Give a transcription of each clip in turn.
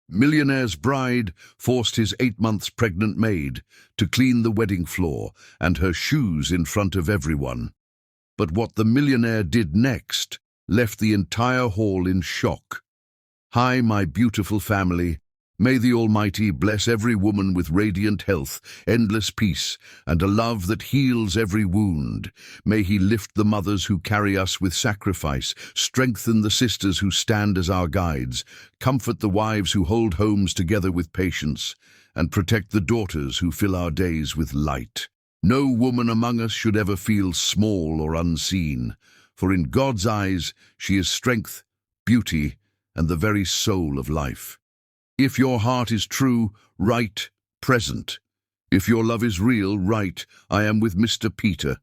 Millionaire's bride forced his 8 months pregnant maid to clean the wedding floor and her shoes in front of everyone. But what the millionaire did next left the entire hall in shock. "Hi, my beautiful family. May the Almighty bless every woman with radiant health, endless peace, and a love that heals every wound. May He lift the mothers who carry us with sacrifice, strengthen the sisters who stand as our guides, comfort the wives who hold homes together with patience, and protect the daughters who fill our days with light. No woman among us should ever feel small or unseen, for in God's eyes she is strength, beauty, and the very soul of life. If your heart is true, write present. If your love is real, write, I am with Mr. Peter.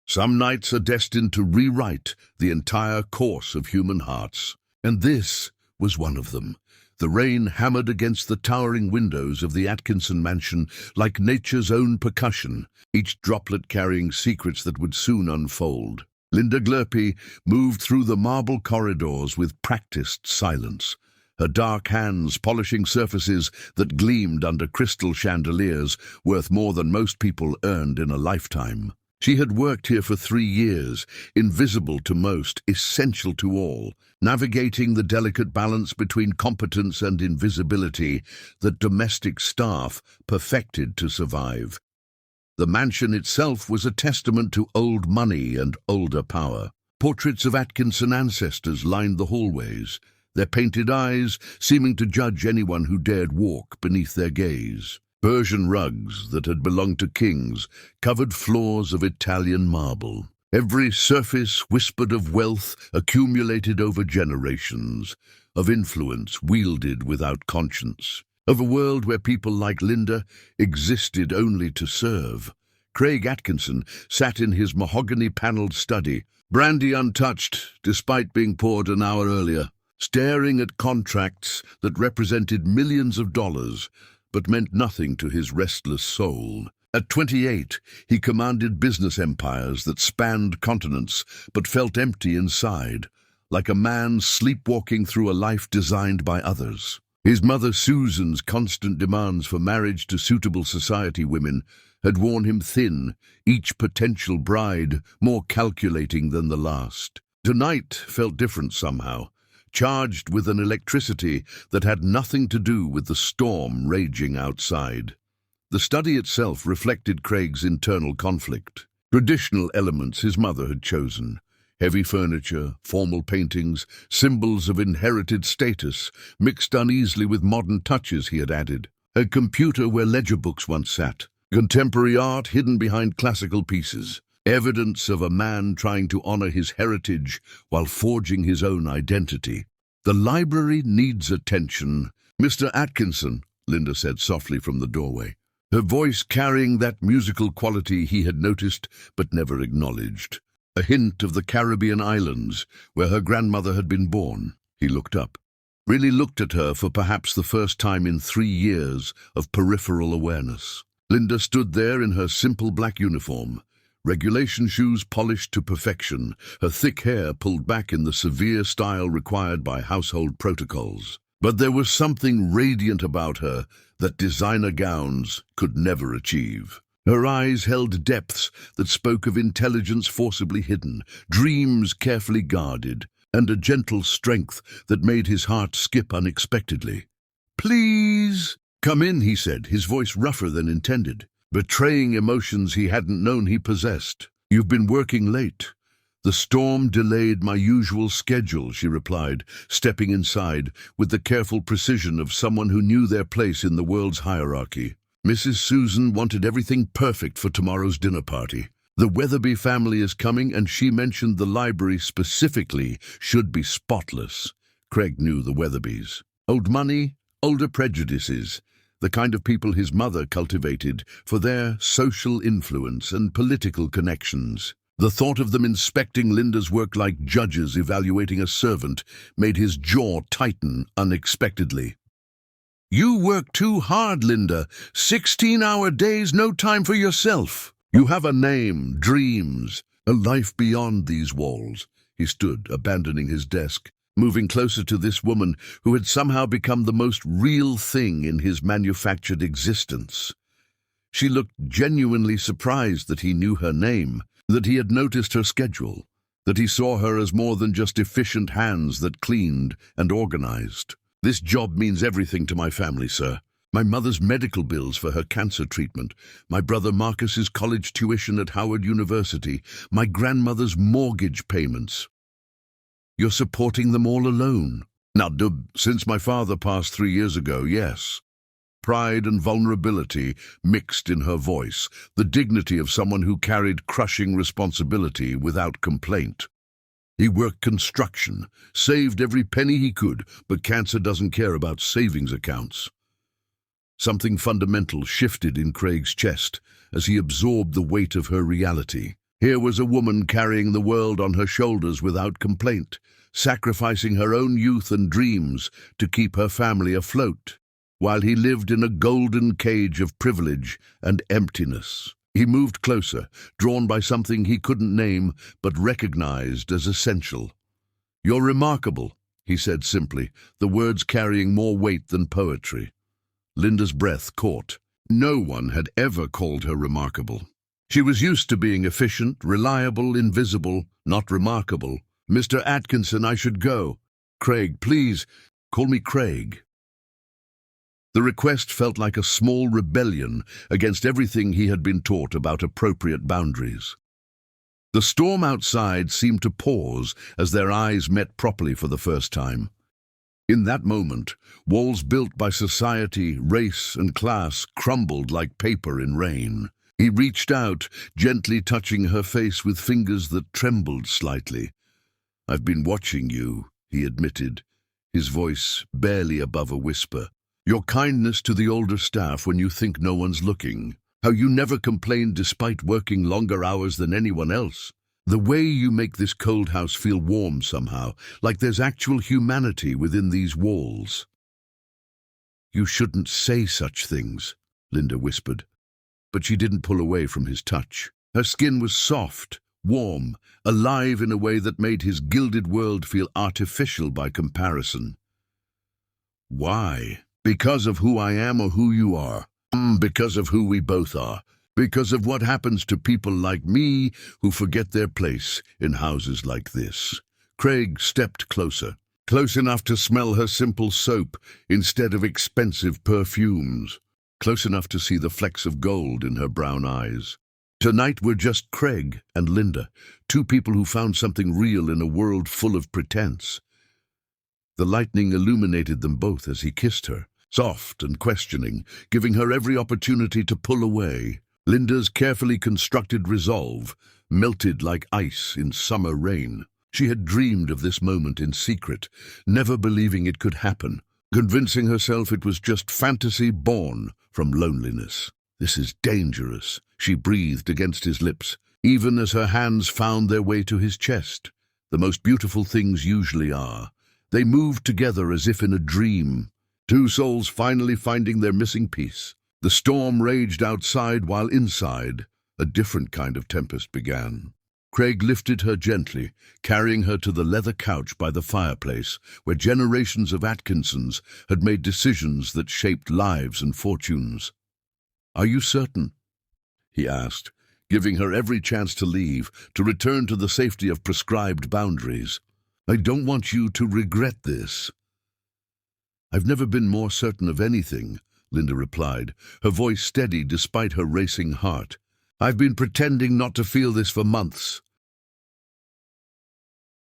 Some nights are destined to rewrite the entire course of human hearts. And this was one of them. The rain hammered against the towering windows of the Atkinson mansion like nature's own percussion, each droplet carrying secrets that would soon unfold. Linda Glurpy moved through the marble corridors with practiced silence, her dark hands polishing surfaces that gleamed under crystal chandeliers worth more than most people earned in a lifetime. She had worked here for 3 years, invisible to most, essential to all, navigating the delicate balance between competence and invisibility that domestic staff perfected to survive. The mansion itself was a testament to old money and older power. Portraits of Atkinson ancestors lined the hallways, their painted eyes seeming to judge anyone who dared walk beneath their gaze. Persian rugs that had belonged to kings covered floors of Italian marble. Every surface whispered of wealth accumulated over generations, of influence wielded without conscience, of a world where people like Linda existed only to serve. Craig Atkinson sat in his mahogany-paneled study, brandy untouched despite being poured an hour earlier, staring at contracts that represented millions of dollars but meant nothing to his restless soul. At 28, he commanded business empires that spanned continents but felt empty inside, like a man sleepwalking through a life designed by others. His mother Susan's constant demands for marriage to suitable society women had worn him thin, each potential bride more calculating than the last. Tonight felt different somehow, charged with an electricity that had nothing to do with the storm raging outside. The study itself reflected Craig's internal conflict. Traditional elements his mother had chosen, heavy furniture, formal paintings, symbols of inherited status, mixed uneasily with modern touches he had added. A computer where ledger books once sat, contemporary art hidden behind classical pieces, evidence of a man trying to honor his heritage while forging his own identity. "The library needs attention, Mr. Atkinson," Linda said softly from the doorway, her voice carrying that musical quality he had noticed but never acknowledged, a hint of the Caribbean islands where her grandmother had been born. He looked up, really looked at her for perhaps the first time in 3 years of peripheral awareness. Linda stood there in her simple black uniform, regulation shoes polished to perfection, her thick hair pulled back in the severe style required by household protocols. But there was something radiant about her that designer gowns could never achieve. Her eyes held depths that spoke of intelligence forcibly hidden, dreams carefully guarded, and a gentle strength that made his heart skip unexpectedly. "Please come in," he said, his voice rougher than intended, betraying emotions he hadn't known he possessed. "You've been working late." "The storm delayed my usual schedule," she replied, stepping inside with the careful precision of someone who knew their place in the world's hierarchy. "Mrs. Susan wanted everything perfect for tomorrow's dinner party. The Weatherby family is coming, and she mentioned the library specifically should be spotless." Craig knew the Weatherbys. Old money, older prejudices, the kind of people his mother cultivated for their social influence and political connections. The thought of them inspecting Linda's work like judges evaluating a servant made his jaw tighten unexpectedly. "You work too hard, Linda. 16-hour days, no time for yourself. You have a name, dreams, a life beyond these walls." He stood, abandoning his desk. moving closer to this woman who had somehow become the most real thing in his manufactured existence. She looked genuinely surprised that he knew her name, that he had noticed her schedule, that he saw her as more than just efficient hands that cleaned and organized. "This job means everything to my family, sir. My mother's medical bills for her cancer treatment, my brother Marcus's college tuition at Howard University, my grandmother's mortgage payments. You're supporting them all alone." "Now, since my father passed 3 years ago, yes." Pride and vulnerability mixed in her voice, the dignity of someone who carried crushing responsibility without complaint. "He worked construction, saved every penny he could, but cancer doesn't care about savings accounts." Something fundamental shifted in Craig's chest as he absorbed the weight of her reality. Here was a woman carrying the world on her shoulders without complaint, sacrificing her own youth and dreams to keep her family afloat, while he lived in a golden cage of privilege and emptiness. He moved closer, drawn by something he couldn't name but recognized as essential. "You're remarkable," he said simply, the words carrying more weight than poetry. Linda's breath caught. No one had ever called her remarkable. She was used to being efficient, reliable, invisible, not remarkable. "Mr. Atkinson, I should go." "Craig, please, call me Craig." The request felt like a small rebellion against everything he had been taught about appropriate boundaries. The storm outside seemed to pause as their eyes met properly for the first time. In that moment, walls built by society, race, and class crumbled like paper in rain. He reached out, gently touching her face with fingers that trembled slightly. "I've been watching you," he admitted, his voice barely above a whisper. "Your kindness to the older staff when you think no one's looking. How you never complained despite working longer hours than anyone else. The way you make this cold house feel warm somehow, like there's actual humanity within these walls." "You shouldn't say such things," Linda whispered. But she didn't pull away from his touch. Her skin was soft, warm, alive in a way that made his gilded world feel artificial by comparison. "Why? Because of who I am or who you are. Because of who we both are. Because of what happens to people like me who forget their place in houses like this." Craig stepped closer, close enough to smell her simple soap instead of expensive perfumes, close enough to see the flecks of gold in her brown eyes. "Tonight we're just Craig and Linda, two people who found something real in a world full of pretense." The lightning illuminated them both as he kissed her, soft and questioning, giving her every opportunity to pull away. Linda's carefully constructed resolve melted like ice in summer rain. She had dreamed of this moment in secret, never believing it could happen, convincing herself it was just fantasy born from loneliness. "This is dangerous," she breathed against his lips, even as her hands found their way to his chest. The most beautiful things usually are. They moved together as if in a dream, two souls finally finding their missing piece. The storm raged outside while inside, a different kind of tempest began. Craig lifted her gently, carrying her to the leather couch by the fireplace, where generations of Atkinsons had made decisions that shaped lives and fortunes. "Are you certain?" he asked, giving her every chance to leave, to return to the safety of prescribed boundaries. "I don't want you to regret this." "I've never been more certain of anything," Linda replied, her voice steady despite her racing heart. "I've been pretending not to feel this for months."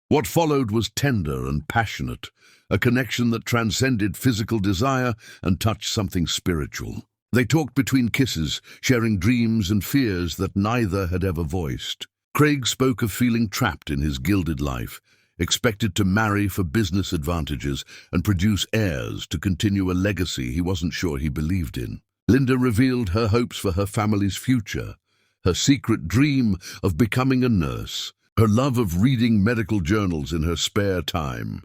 What followed was tender and passionate, a connection that transcended physical desire and touched something spiritual. They talked between kisses, sharing dreams and fears that neither had ever voiced. Craig spoke of feeling trapped in his gilded life, expected to marry for business advantages and produce heirs to continue a legacy he wasn't sure he believed in. Linda revealed her hopes for her family's future, her secret dream of becoming a nurse, her love of reading medical journals in her spare time.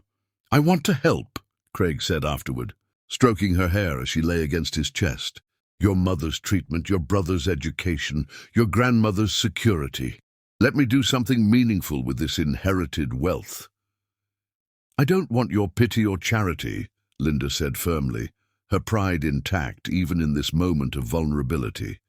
"I want to help," Craig said afterward, stroking her hair as she lay against his chest. "Your mother's treatment, your brother's education, your grandmother's security. Let me do something meaningful with this inherited wealth." I don't want your pity or charity, Linda said firmly, her pride intact even in this moment of vulnerability.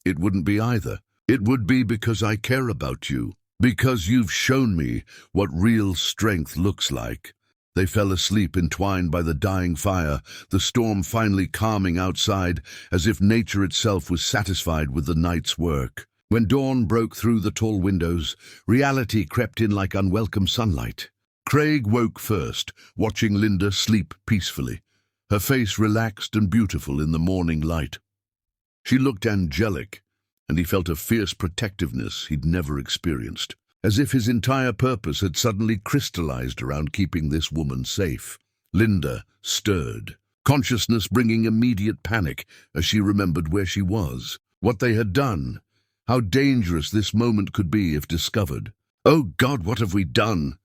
It wouldn't be either. It would be because I care about you, because you've shown me what real strength looks like. They fell asleep entwined by the dying fire, the storm finally calming outside, as if nature itself was satisfied with the night's work. When dawn broke through the tall windows, reality crept in like unwelcome sunlight. Craig woke first, watching Linda sleep peacefully, her face relaxed and beautiful in the morning light. She looked angelic, and he felt a fierce protectiveness he'd never experienced, as if his entire purpose had suddenly crystallized around keeping this woman safe. Linda stirred, consciousness bringing immediate panic as she remembered where she was, what they had done, how dangerous this moment could be if discovered. "Oh God, what have we done?"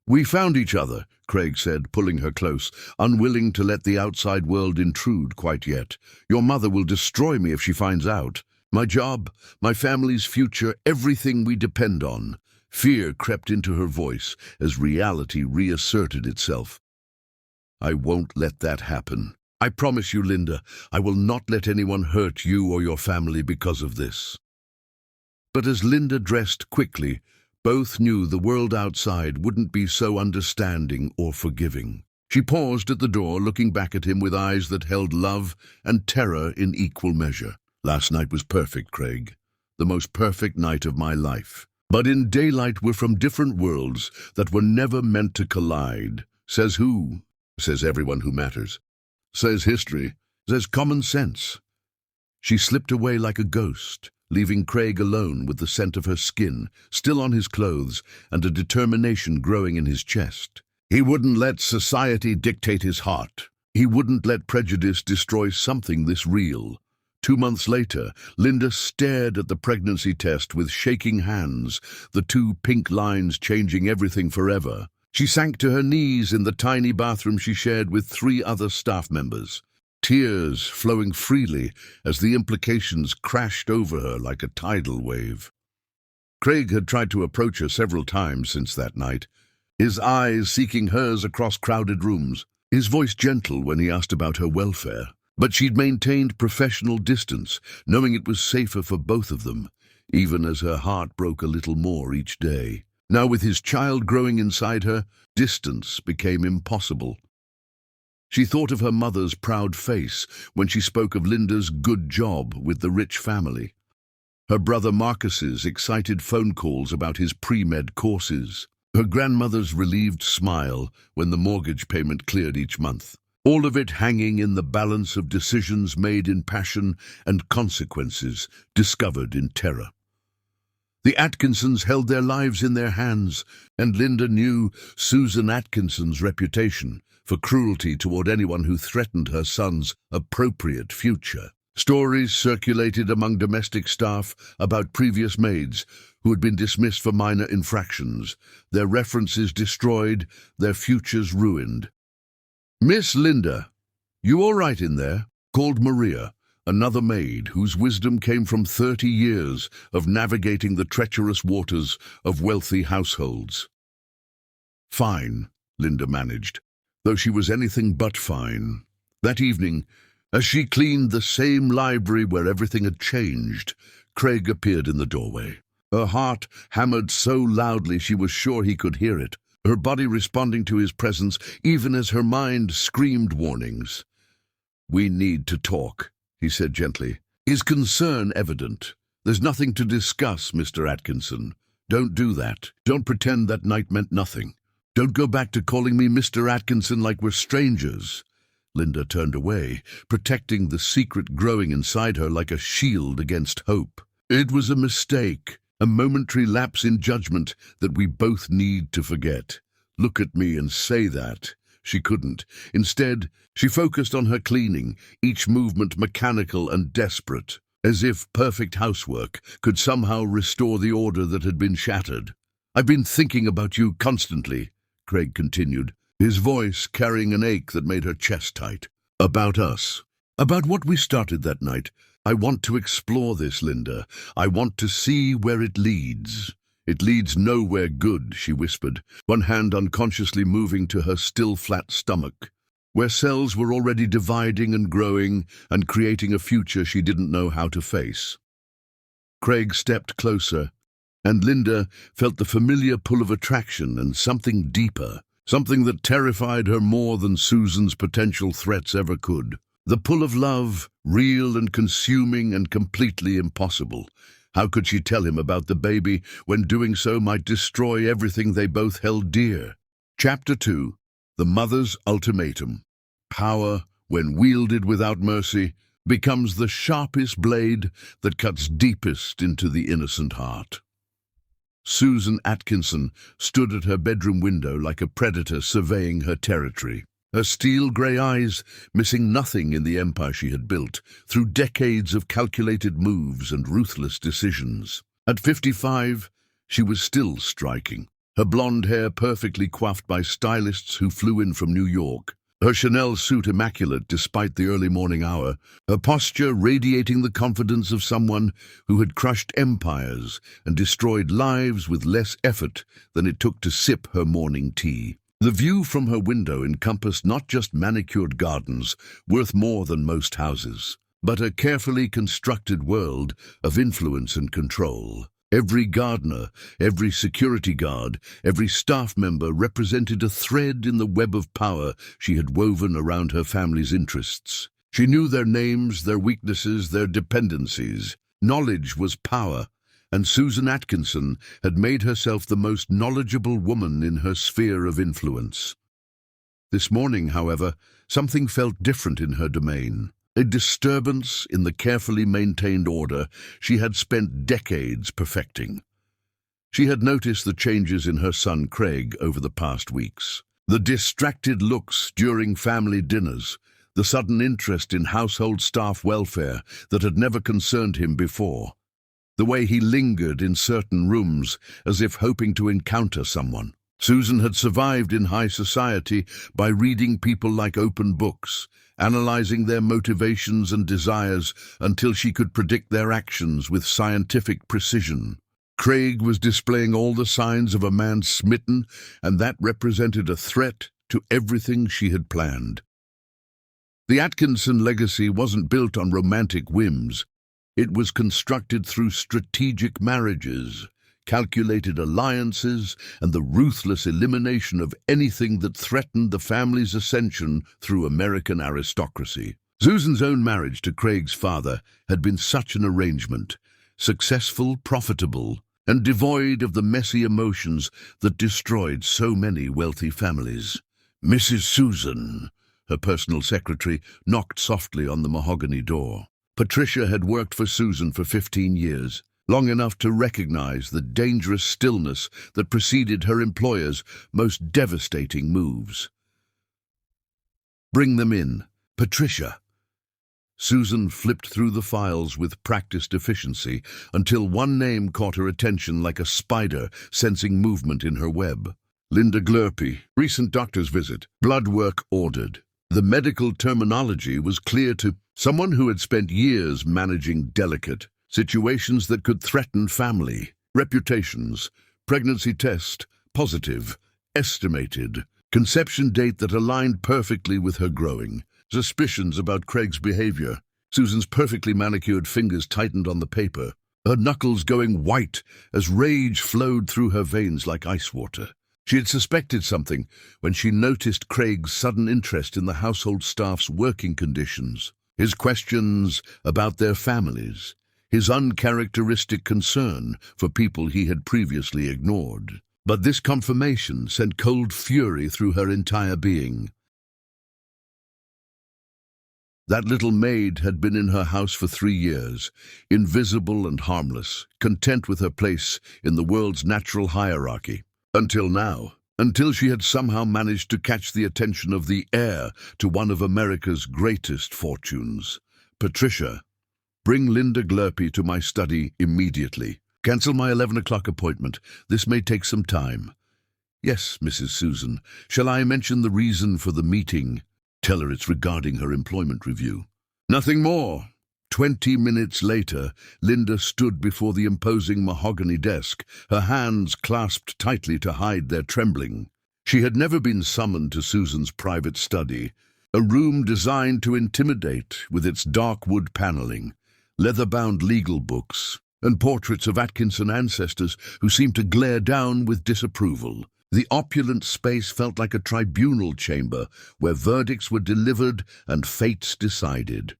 "We found each other," Craig said, pulling her close, unwilling to let the outside world intrude quite yet. "Your mother will destroy me if she finds out. My job, my family's future, everything we depend on." Fear crept into her voice as reality reasserted itself. "I won't let that happen. I promise you, Linda, I will not let anyone hurt you or your family because of this." But as Linda dressed quickly, both knew the world outside wouldn't be so understanding or forgiving. She paused at the door, looking back at him with eyes that held love and terror in equal measure. "Last night was perfect, Craig. The most perfect night of my life. But in daylight we're from different worlds that were never meant to collide. Says who? Says everyone who matters. Says history. Says common sense." She slipped away like a ghost, leaving Craig alone with the scent of her skin still on his clothes and a determination growing in his chest. He wouldn't let society dictate his heart. He wouldn't let prejudice destroy something this real. 2 months later, Linda stared at the pregnancy test with shaking hands, the 2 pink lines changing everything forever. She sank to her knees in the tiny bathroom she shared with 3 other staff members, tears flowing freely as the implications crashed over her like a tidal wave. Craig had tried to approach her several times since that night, his eyes seeking hers across crowded rooms, his voice gentle when he asked about her welfare. But she'd maintained professional distance, knowing it was safer for both of them, even as her heart broke a little more each day. Now, with his child growing inside her, distance became impossible. She thought of her mother's proud face when she spoke of Linda's good job with the rich family, her brother Marcus's excited phone calls about his pre-med courses, her grandmother's relieved smile when the mortgage payment cleared each month. All of it hanging in the balance of decisions made in passion and consequences discovered in terror. The Atkinsons held their lives in their hands, and Linda knew Susan Atkinson's reputation for cruelty toward anyone who threatened her son's appropriate future. Stories circulated among domestic staff about previous maids who had been dismissed for minor infractions, their references destroyed, their futures ruined. "Miss Linda, you all right in there?" called Maria, another maid whose wisdom came from 30 years of navigating the treacherous waters of wealthy households. "Fine," Linda managed, though she was anything but fine. That evening, as she cleaned the same library where everything had changed, Craig appeared in the doorway. Her heart hammered so loudly she was sure he could hear it, her body responding to his presence even as her mind screamed warnings. "We need to talk," he said gently, his concern evident. "There's nothing to discuss, Mr. Atkinson. Don't do that. Don't pretend that night meant nothing. Don't go back to calling me Mr. Atkinson like we're strangers." Linda turned away, protecting the secret growing inside her like a shield against hope. "It was a mistake. A momentary lapse in judgment that we both need to forget. Look at me and say that." She couldn't. Instead, she focused on her cleaning, each movement mechanical and desperate, as if perfect housework could somehow restore the order that had been shattered. "I've been thinking about you constantly," Craig continued, his voice carrying an ache that made her chest tight. "About us. About what we started that night. I want to explore this, Linda. I want to see where it leads. "It leads nowhere good," she whispered, one hand unconsciously moving to her still flat stomach, where cells were already dividing and growing and creating a future she didn't know how to face. Craig stepped closer, and Linda felt the familiar pull of attraction and something deeper, something that terrified her more than Susan's potential threats ever could. The pull of love, real and consuming and completely impossible. How could she tell him about the baby when doing so might destroy everything they both held dear? Chapter 2. The Mother's Ultimatum. Power, when wielded without mercy, becomes the sharpest blade that cuts deepest into the innocent heart. Susan Atkinson stood at her bedroom window like a predator surveying her territory, her steel-grey eyes missing nothing in the empire she had built through decades of calculated moves and ruthless decisions. At 55, she was still striking, her blonde hair perfectly coiffed by stylists who flew in from New York, her Chanel suit immaculate despite the early morning hour, her posture radiating the confidence of someone who had crushed empires and destroyed lives with less effort than it took to sip her morning tea. The view from her window encompassed not just manicured gardens, worth more than most houses, but a carefully constructed world of influence and control. Every gardener, every security guard, every staff member represented a thread in the web of power she had woven around her family's interests. She knew their names, their weaknesses, their dependencies. Knowledge was power, and Susan Atkinson had made herself the most knowledgeable woman in her sphere of influence. This morning, however, something felt different in her domain. A disturbance in the carefully maintained order she had spent decades perfecting. She had noticed the changes in her son Craig over the past weeks. The distracted looks during family dinners, the sudden interest in household staff welfare that had never concerned him before, the way he lingered in certain rooms as if hoping to encounter someone. Susan had survived in high society by reading people like open books, analyzing their motivations and desires until she could predict their actions with scientific precision. Craig was displaying all the signs of a man smitten, and that represented a threat to everything she had planned. The Atkinson legacy wasn't built on romantic whims. It was constructed through strategic marriages, calculated alliances, and the ruthless elimination of anything that threatened the family's ascension through American aristocracy. Susan's own marriage to Craig's father had been such an arrangement, successful, profitable, and devoid of the messy emotions that destroyed so many wealthy families. Mrs. Susan, her personal secretary, knocked softly on the mahogany door. Patricia had worked for Susan for 15 years. Long enough to recognize the dangerous stillness that preceded her employer's most devastating moves. "Bring them in, Patricia." Susan flipped through the files with practiced efficiency until one name caught her attention like a spider sensing movement in her web. Linda Glurpy, recent doctor's visit, blood work ordered. The medical terminology was clear to someone who had spent years managing delicate situations that could threaten family reputations. Pregnancy test, positive, estimated. Conception date that aligned perfectly with her growing suspicions about Craig's behavior. Susan's perfectly manicured fingers tightened on the paper, her knuckles going white as rage flowed through her veins like ice water. She had suspected something when she noticed Craig's sudden interest in the household staff's working conditions, his questions about their families, his uncharacteristic concern for people he had previously ignored. But this confirmation sent cold fury through her entire being. That little maid had been in her house for 3 years, invisible and harmless, content with her place in the world's natural hierarchy. Until now, until she had somehow managed to catch the attention of the heir to one of America's greatest fortunes. "Patricia, bring Linda Glurpy to my study immediately. Cancel my 11 o'clock appointment. This may take some time." "Yes, Mrs. Susan. Shall I mention the reason for the meeting?" "Tell her it's regarding her employment review." "Nothing more. 20 minutes later, Linda stood before the imposing mahogany desk, her hands clasped tightly to hide their trembling. She had never been summoned to Susan's private study, a room designed to intimidate with its dark wood paneling, leather-bound legal books, and portraits of Atkinson ancestors who seemed to glare down with disapproval. The opulent space felt like a tribunal chamber where verdicts were delivered and fates decided.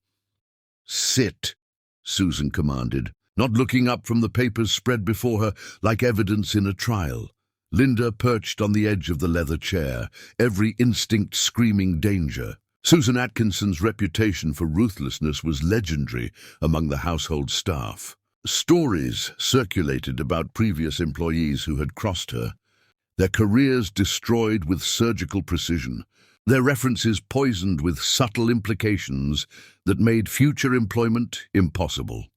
"Sit," Susan commanded, not looking up from the papers spread before her like evidence in a trial. Linda perched on the edge of the leather chair, every instinct screaming danger. Susan Atkinson's reputation for ruthlessness was legendary among the household staff. Stories circulated about previous employees who had crossed her, their careers destroyed with surgical precision, their references poisoned with subtle implications that made future employment impossible.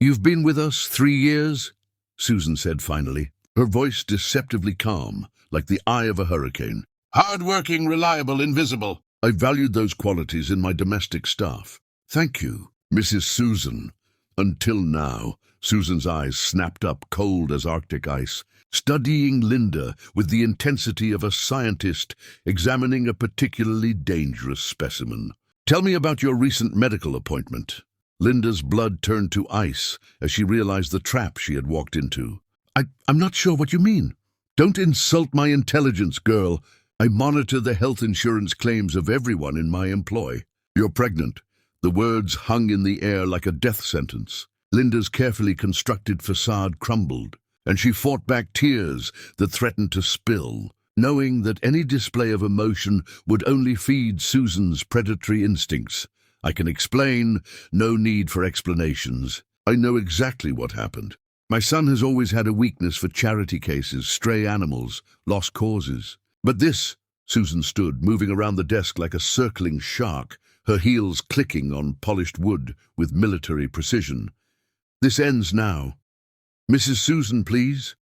"You've been with us 3 years?" Susan said finally, her voice deceptively calm, like the eye of a hurricane. "Hard-working, reliable, invisible. I valued those qualities in my domestic staff. Thank you, Mrs. Susan." Until now, Susan's eyes snapped up cold as Arctic ice, studying Linda with the intensity of a scientist examining a particularly dangerous specimen. "Tell me about your recent medical appointment." Linda's blood turned to ice as she realized the trap she had walked into. I'm not sure what you mean." "Don't insult my intelligence, girl. I monitor the health insurance claims of everyone in my employ." "You're pregnant." The words hung in the air like a death sentence. Linda's carefully constructed facade crumbled, and she fought back tears that threatened to spill, knowing that any display of emotion would only feed Susan's predatory instincts. "I can explain. No need for explanations. I know exactly what happened. My son has always had a weakness for charity cases, stray animals, lost causes. But this," Susan stood, moving around the desk like a circling shark, her heels clicking on polished wood with military precision. "This ends now. Mrs. Susan, please."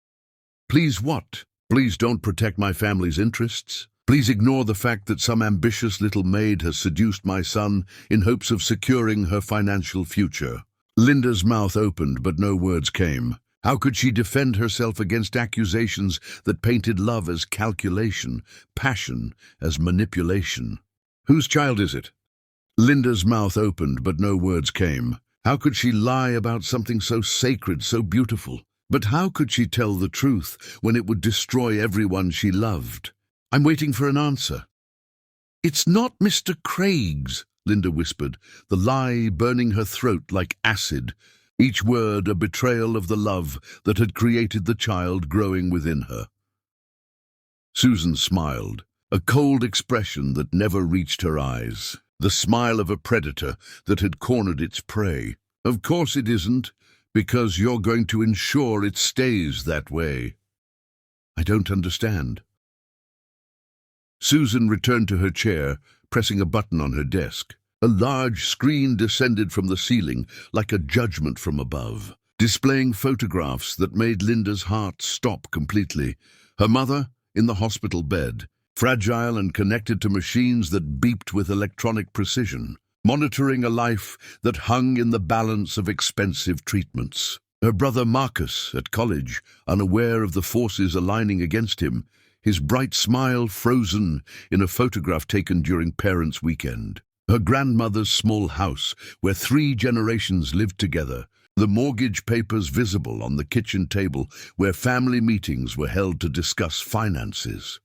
"Please what? Please don't protect my family's interests. Please ignore the fact that some ambitious little maid has seduced my son in hopes of securing her financial future." Linda's mouth opened, but no words came. How could she defend herself against accusations that painted love as calculation, passion as manipulation? "Whose child is it?" Linda's mouth opened, but no words came. How could she lie about something so sacred, so beautiful? But how could she tell the truth when it would destroy everyone she loved? "I'm waiting for an answer." "It's not Mr. Craig's," Linda whispered, the lie burning her throat like acid, each word a betrayal of the love that had created the child growing within her. Susan smiled, a cold expression that never reached her eyes, the smile of a predator that had cornered its prey. "Of course it isn't, because you're going to ensure it stays that way." "I don't understand." Susan returned to her chair, pressing a button on her desk. A large screen descended from the ceiling like a judgment from above, displaying photographs that made Linda's heart stop completely. Her mother in the hospital bed, fragile and connected to machines that beeped with electronic precision, monitoring a life that hung in the balance of expensive treatments. Her brother Marcus at college, unaware of the forces aligning against him, his bright smile frozen in a photograph taken during Parents' Weekend. Her grandmother's small house, where 3 generations lived together, the mortgage papers visible on the kitchen table where family meetings were held to discuss finances.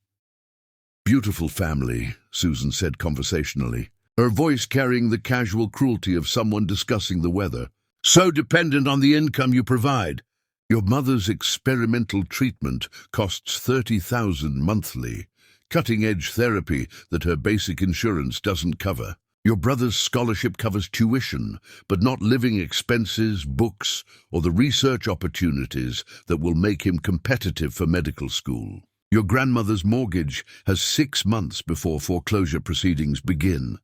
"Beautiful family," Susan said conversationally, her voice carrying the casual cruelty of someone discussing the weather. "So dependent on the income you provide. Your mother's experimental treatment costs $30,000 monthly, cutting-edge therapy that her basic insurance doesn't cover. Your brother's scholarship covers tuition, but not living expenses, books, or the research opportunities that will make him competitive for medical school. Your grandmother's mortgage has 6 months before foreclosure proceedings begin."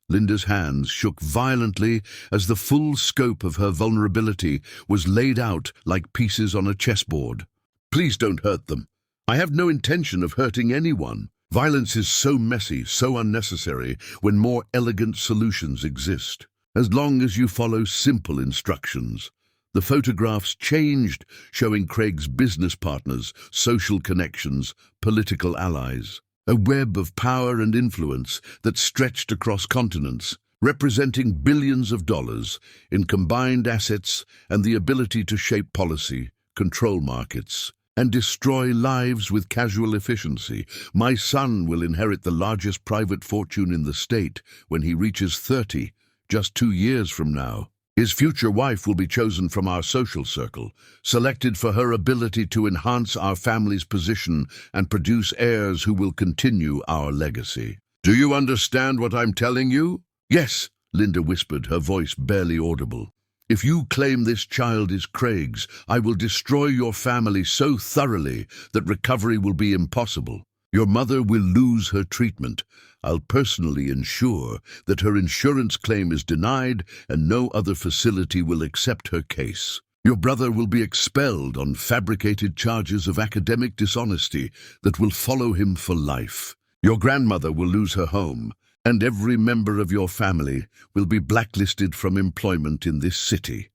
Linda's hands shook violently as the full scope of her vulnerability was laid out like pieces on a chessboard. "Please don't hurt them. I have no intention of hurting anyone. Violence is so messy, so unnecessary, when more elegant solutions exist. as long as you follow simple instructions. The photographs changed, showing Craig's business partners, social connections, political allies. A web of power and influence that stretched across continents, representing billions of dollars in combined assets and the ability to shape policy, control markets, and destroy lives with casual efficiency. My son will inherit the largest private fortune in the state when he reaches 30, just 2 years from now. His future wife will be chosen from our social circle, selected for her ability to enhance our family's position and produce heirs who will continue our legacy. Do you understand what I'm telling you? Yes, Linda whispered, her voice barely audible. If you claim this child is Craig's, I will destroy your family so thoroughly that recovery will be impossible. Your mother will lose her treatment. I'll personally ensure that her insurance claim is denied and no other facility will accept her case. Your brother will be expelled on fabricated charges of academic dishonesty that will follow him for life. Your grandmother will lose her home, and every member of your family will be blacklisted from employment in this city.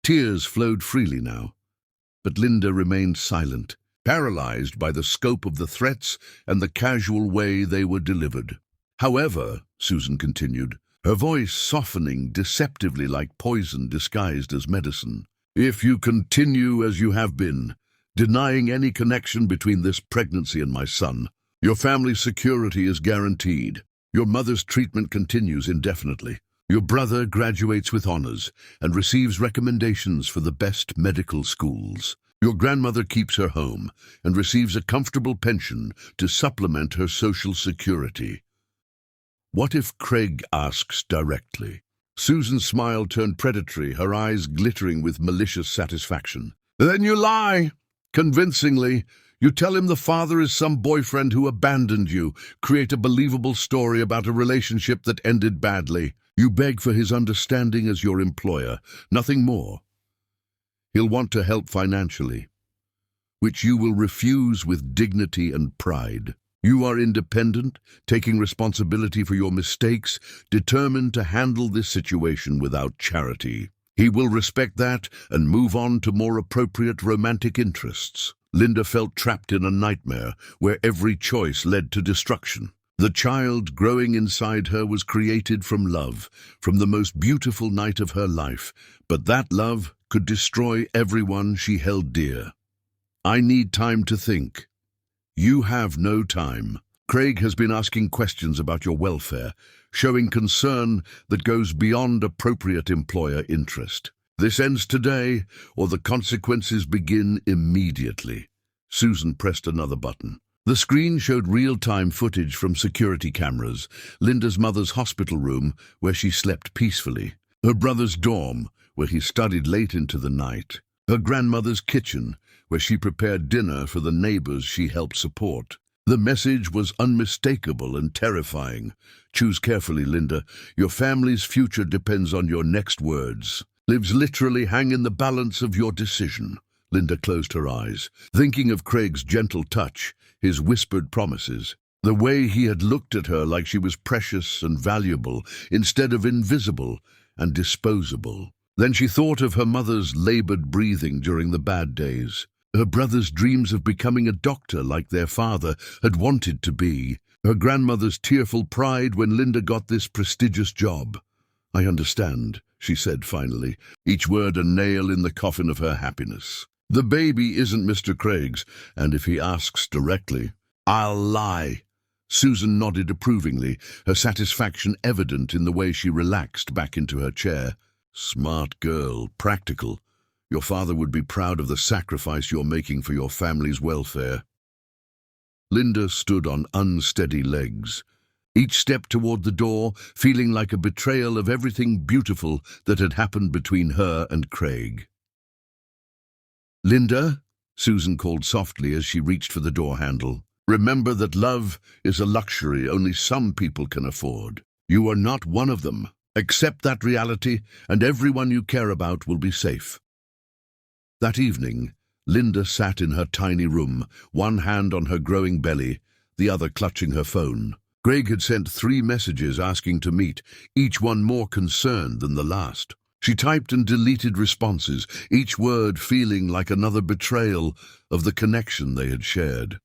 Tears flowed freely now, but Linda remained silent, paralyzed by the scope of the threats and the casual way they were delivered. However, Susan continued, her voice softening deceptively like poison disguised as medicine, if you continue as you have been, denying any connection between this pregnancy and my son, your family's security is guaranteed. Your mother's treatment continues indefinitely. Your brother graduates with honors and receives recommendations for the best medical schools. Your grandmother keeps her home and receives a comfortable pension to supplement her social security. What if Craig asks directly? Susan's smile turned predatory, her eyes glittering with malicious satisfaction. Then you lie, convincingly. You tell him the father is some boyfriend who abandoned you, create a believable story about a relationship that ended badly. You beg for his understanding as your employer, nothing more. He'll want to help financially, which you will refuse with dignity and pride. You are independent, taking responsibility for your mistakes, determined to handle this situation without charity. He will respect that and move on to more appropriate romantic interests. Linda felt trapped in a nightmare where every choice led to destruction. The child growing inside her was created from love, from the most beautiful night of her life, but that love could destroy everyone she held dear. I need time to think. You have no time. Craig has been asking questions about your welfare, showing concern that goes beyond appropriate employer interest. This ends today, or the consequences begin immediately. Susan pressed another button. The screen showed real-time footage from security cameras, Linda's mother's hospital room, where she slept peacefully, her brother's dorm, where he studied late into the night, her grandmother's kitchen, where she prepared dinner for the neighbors she helped support. The message was unmistakable and terrifying. Choose carefully, Linda. Your family's future depends on your next words. Lives literally hang in the balance of your decision. Linda closed her eyes, thinking of Craig's gentle touch, his whispered promises, the way he had looked at her like she was precious and valuable instead of invisible and disposable. Then she thought of her mother's labored breathing during the bad days, her brother's dreams of becoming a doctor like their father had wanted to be, her grandmother's tearful pride when Linda got this prestigious job. I understand, she said finally, each word a nail in the coffin of her happiness. The baby isn't Mr. Craig's, and if he asks directly, I'll lie. Susan nodded approvingly, her satisfaction evident in the way she relaxed back into her chair. Smart girl, practical. Your father would be proud of the sacrifice you're making for your family's welfare. Linda stood on unsteady legs, each step toward the door feeling like a betrayal of everything beautiful that had happened between her and Craig. Linda, Susan called softly as she reached for the door handle. Remember that love is a luxury only some people can afford. You are not one of them. Accept that reality, and everyone you care about will be safe. That evening, Linda sat in her tiny room, one hand on her growing belly, the other clutching her phone. Craig had sent 3 messages asking to meet, each one more concerned than the last. She typed and deleted responses, each word feeling like another betrayal of the connection they had shared.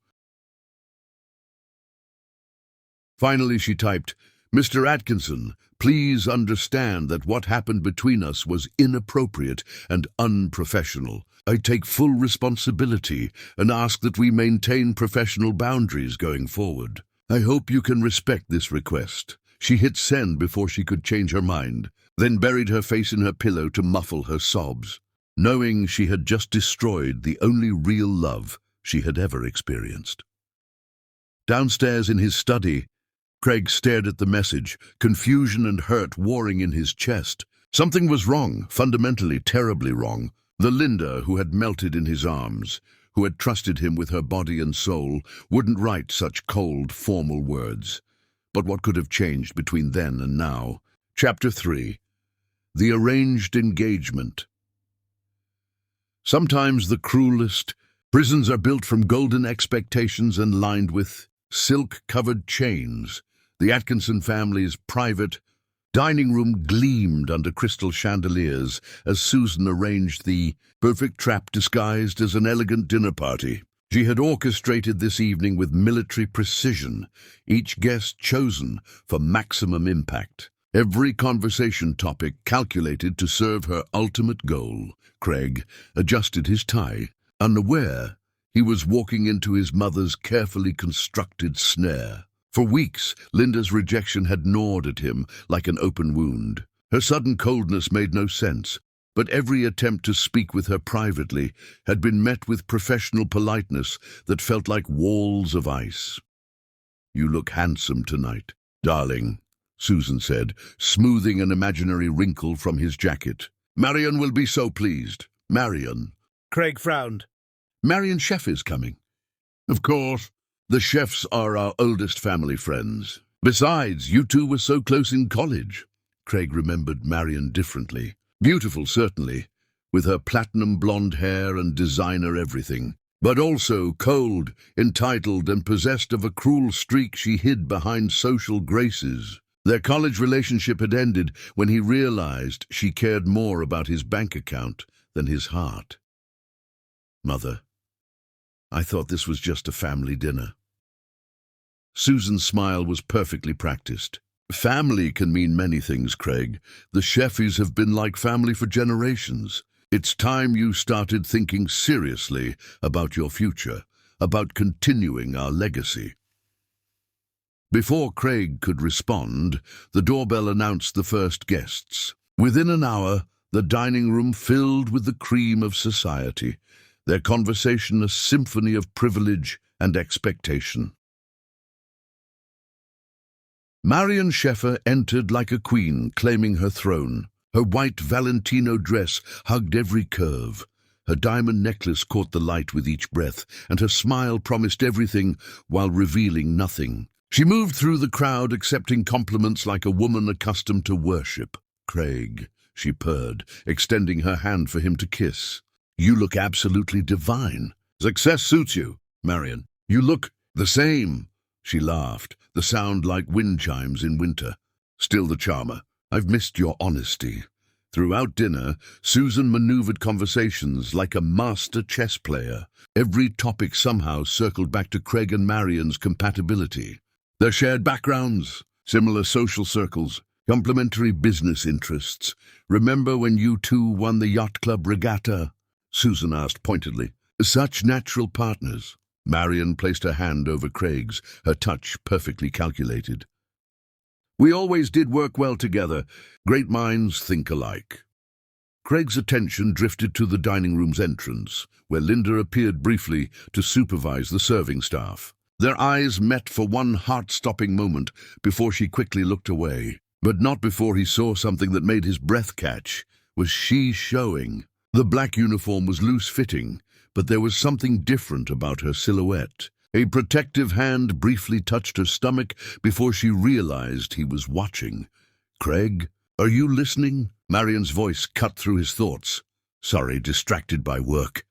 Finally she typed, "Mr. Atkinson, please understand that what happened between us was inappropriate and unprofessional. I take full responsibility and ask that we maintain professional boundaries going forward. I hope you can respect this request." She hit send before she could change her mind, then buried her face in her pillow to muffle her sobs, knowing she had just destroyed the only real love she had ever experienced. Downstairs in his study, Craig stared at the message, confusion and hurt warring in his chest. Something was wrong, fundamentally terribly wrong. The Linda who had melted in his arms, who had trusted him with her body and soul, wouldn't write such cold, formal words. But what could have changed between then and now? Chapter 3. The Arranged Engagement. Sometimes the cruelest prisons are built from golden expectations and lined with silk-covered chains. The Atkinson family's private dining room gleamed under crystal chandeliers as Susan arranged the perfect trap disguised as an elegant dinner party. She had orchestrated this evening with military precision, each guest chosen for maximum impact. Every conversation topic calculated to serve her ultimate goal. Craig adjusted his tie, unaware he was walking into his mother's carefully constructed snare. For weeks, Linda's rejection had gnawed at him like an open wound. Her sudden coldness made no sense, but every attempt to speak with her privately had been met with professional politeness that felt like walls of ice. "You look handsome tonight, darling," Susan said, smoothing an imaginary wrinkle from his jacket. "Marion will be so pleased." "Marion?" Craig frowned. "Marion Scheffe is coming." "Of course. The Scheffes are our oldest family friends. Besides, you two were so close in college." Craig remembered Marion differently. Beautiful, certainly, with her platinum blonde hair and designer everything, but also cold, entitled, and possessed of a cruel streak she hid behind social graces. Their college relationship had ended when he realized she cared more about his bank account than his heart. "Mother, I thought this was just a family dinner." Susan's smile was perfectly practiced. "Family can mean many things, Craig. The Scheffes have been like family for generations. It's time you started thinking seriously about your future, about continuing our legacy." Before Craig could respond, the doorbell announced the first guests. Within an hour, the dining room filled with the cream of society, their conversation a symphony of privilege and expectation. Marion Scheffe entered like a queen, claiming her throne. Her white Valentino dress hugged every curve. Her diamond necklace caught the light with each breath, and her smile promised everything while revealing nothing. She moved through the crowd, accepting compliments like a woman accustomed to worship. "Craig," she purred, extending her hand for him to kiss. "You look absolutely divine." "Success suits you, Marion. You look the same." She laughed, the sound like wind chimes in winter. "Still the charmer. I've missed your honesty." Throughout dinner, Susan maneuvered conversations like a master chess player. Every topic somehow circled back to Craig and Marion's compatibility. Their shared backgrounds, similar social circles, complementary business interests. "Remember when you two won the yacht club regatta?" Susan asked pointedly. "Such natural partners." Marion placed her hand over Craig's, her touch perfectly calculated. "We always did work well together. Great minds think alike." Craig's attention drifted to the dining room's entrance, where Linda appeared briefly to supervise the serving staff. Their eyes met for one heart-stopping moment before she quickly looked away. But not before he saw something that made his breath catch. Was she showing? The black uniform was loose-fitting, but there was something different about her silhouette. A protective hand briefly touched her stomach before she realized he was watching. "Craig, are you listening?" Marion's voice cut through his thoughts. "Sorry, distracted by work."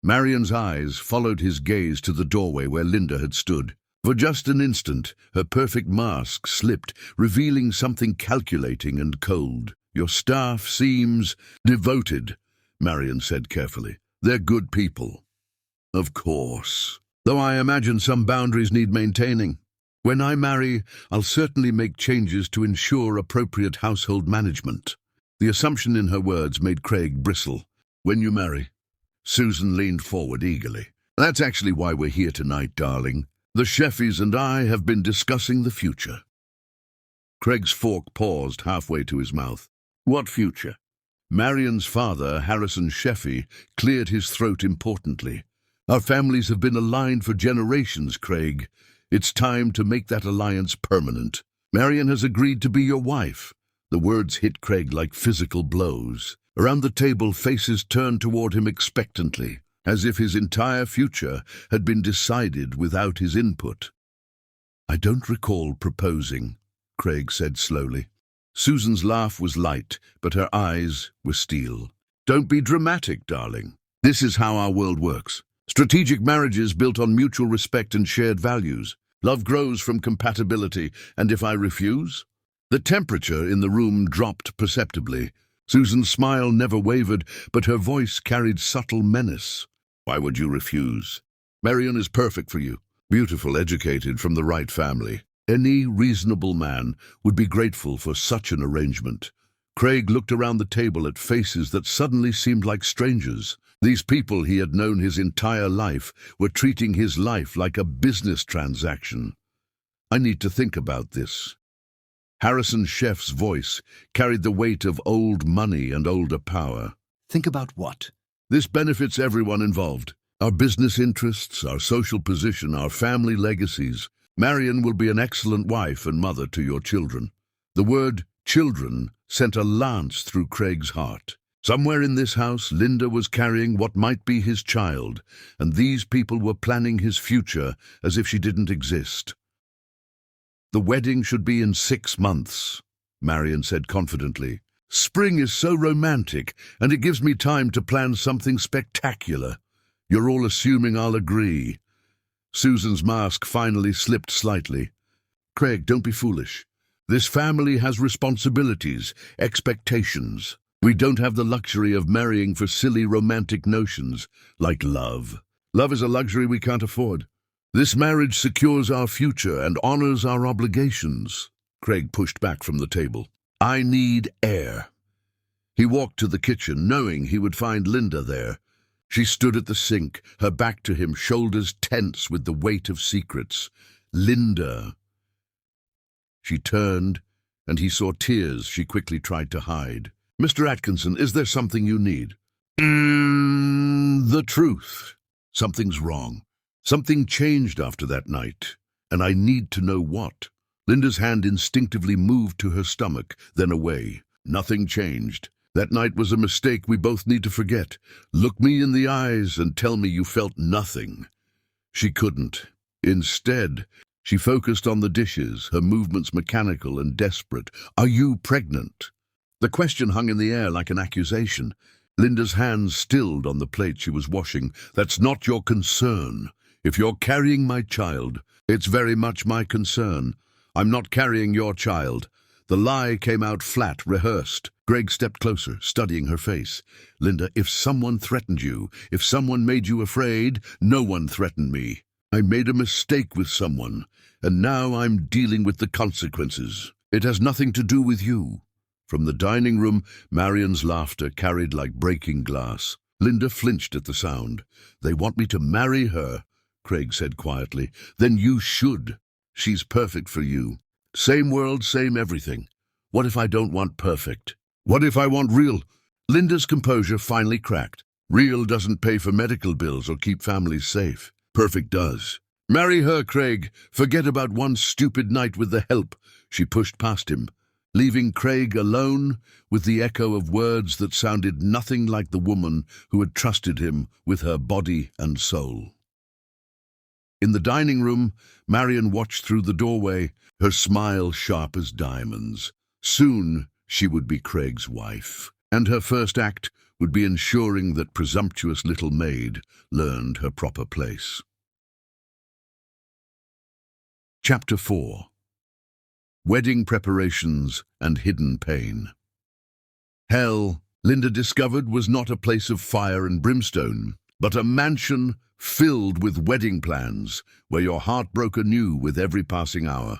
Marion's eyes followed his gaze to the doorway where Linda had stood. For just an instant, her perfect mask slipped, revealing something calculating and cold. "Your staff seems devoted," Marion said carefully. "They're good people." "Of course. Though I imagine some boundaries need maintaining. When I marry, I'll certainly make changes to ensure appropriate household management." The assumption in her words made Craig bristle. "When you marry?" Susan leaned forward eagerly. "That's actually why we're here tonight, darling. The Scheffes and I have been discussing the future." Craig's fork paused halfway to his mouth. "What future?" Marion's father, Harrison Scheffe, cleared his throat importantly. "Our families have been aligned for generations, Craig. It's time to make that alliance permanent. Marion has agreed to be your wife." The words hit Craig like physical blows. Around the table, faces turned toward him expectantly, as if his entire future had been decided without his input. "I don't recall proposing," Craig said slowly. Susan's laugh was light, but her eyes were steel. "Don't be dramatic, darling. This is how our world works. Strategic marriages built on mutual respect and shared values. Love grows from compatibility, and if I refuse?" The temperature in the room dropped perceptibly. Susan's smile never wavered, but her voice carried subtle menace. "Why would you refuse? Marion is perfect for you. Beautiful, educated, from the right family. Any reasonable man would be grateful for such an arrangement." Craig looked around the table at faces that suddenly seemed like strangers. These people he had known his entire life were treating his life like a business transaction. "I need to think about this." Harrison Scheffe's voice carried the weight of old money and older power. "Think about what?" "This benefits everyone involved. Our business interests, our social position, our family legacies. Marion will be an excellent wife and mother to your children." The word children sent a lance through Craig's heart. Somewhere in this house, Linda was carrying what might be his child, and these people were planning his future as if she didn't exist. "The wedding should be in 6 months," Marion said confidently. "Spring is so romantic, and it gives me time to plan something spectacular. You're all assuming I'll agree." Susan's mask finally slipped slightly. "Craig, don't be foolish. This family has responsibilities, expectations. We don't have the luxury of marrying for silly romantic notions, like love. Love is a luxury we can't afford. This marriage secures our future and honors our obligations." Craig pushed back from the table. "I need air." He walked to the kitchen, knowing he would find Linda there. She stood at the sink, her back to him, shoulders tense with the weight of secrets. "Linda." She turned, and he saw tears she quickly tried to hide. "Mr. Atkinson, is there something you need?" The truth. Something's wrong. Something changed after that night, and I need to know what." Linda's hand instinctively moved to her stomach, then away. "Nothing changed. That night was a mistake we both need to forget. Look me in the eyes and tell me you felt nothing." She couldn't. Instead, she focused on the dishes, her movements mechanical and desperate. "Are you pregnant?" The question hung in the air like an accusation. Linda's hands stilled on the plate she was washing. "That's not your concern. If you're carrying my child, it's very much my concern. I'm not carrying your child." The lie came out flat, rehearsed. Greg stepped closer, studying her face. "Linda, if someone threatened you, if someone made you afraid, no one threatened me. I made a mistake with someone, and now I'm dealing with the consequences. It has nothing to do with you." From the dining room, Marion's laughter carried like breaking glass. Linda flinched at the sound. "They want me to marry her," Craig said quietly. "Then you should. She's perfect for you. Same world, same everything. What if I don't want perfect? What if I want real?" Linda's composure finally cracked. "Real doesn't pay for medical bills or keep families safe. Perfect does. Marry her, Craig. Forget about one stupid night with the help." She pushed past him, leaving Craig alone with the echo of words that sounded nothing like the woman who had trusted him with her body and soul. In the dining room, Marion watched through the doorway, her smile sharp as diamonds. Soon she would be Craig's wife, and her first act would be ensuring that presumptuous little Maid learned her proper place. Chapter 4. Wedding Preparations and Hidden Pain. Hell, Linda discovered, was not a place of fire and brimstone, but a mansion filled with wedding plans, where your heart broke anew with every passing hour.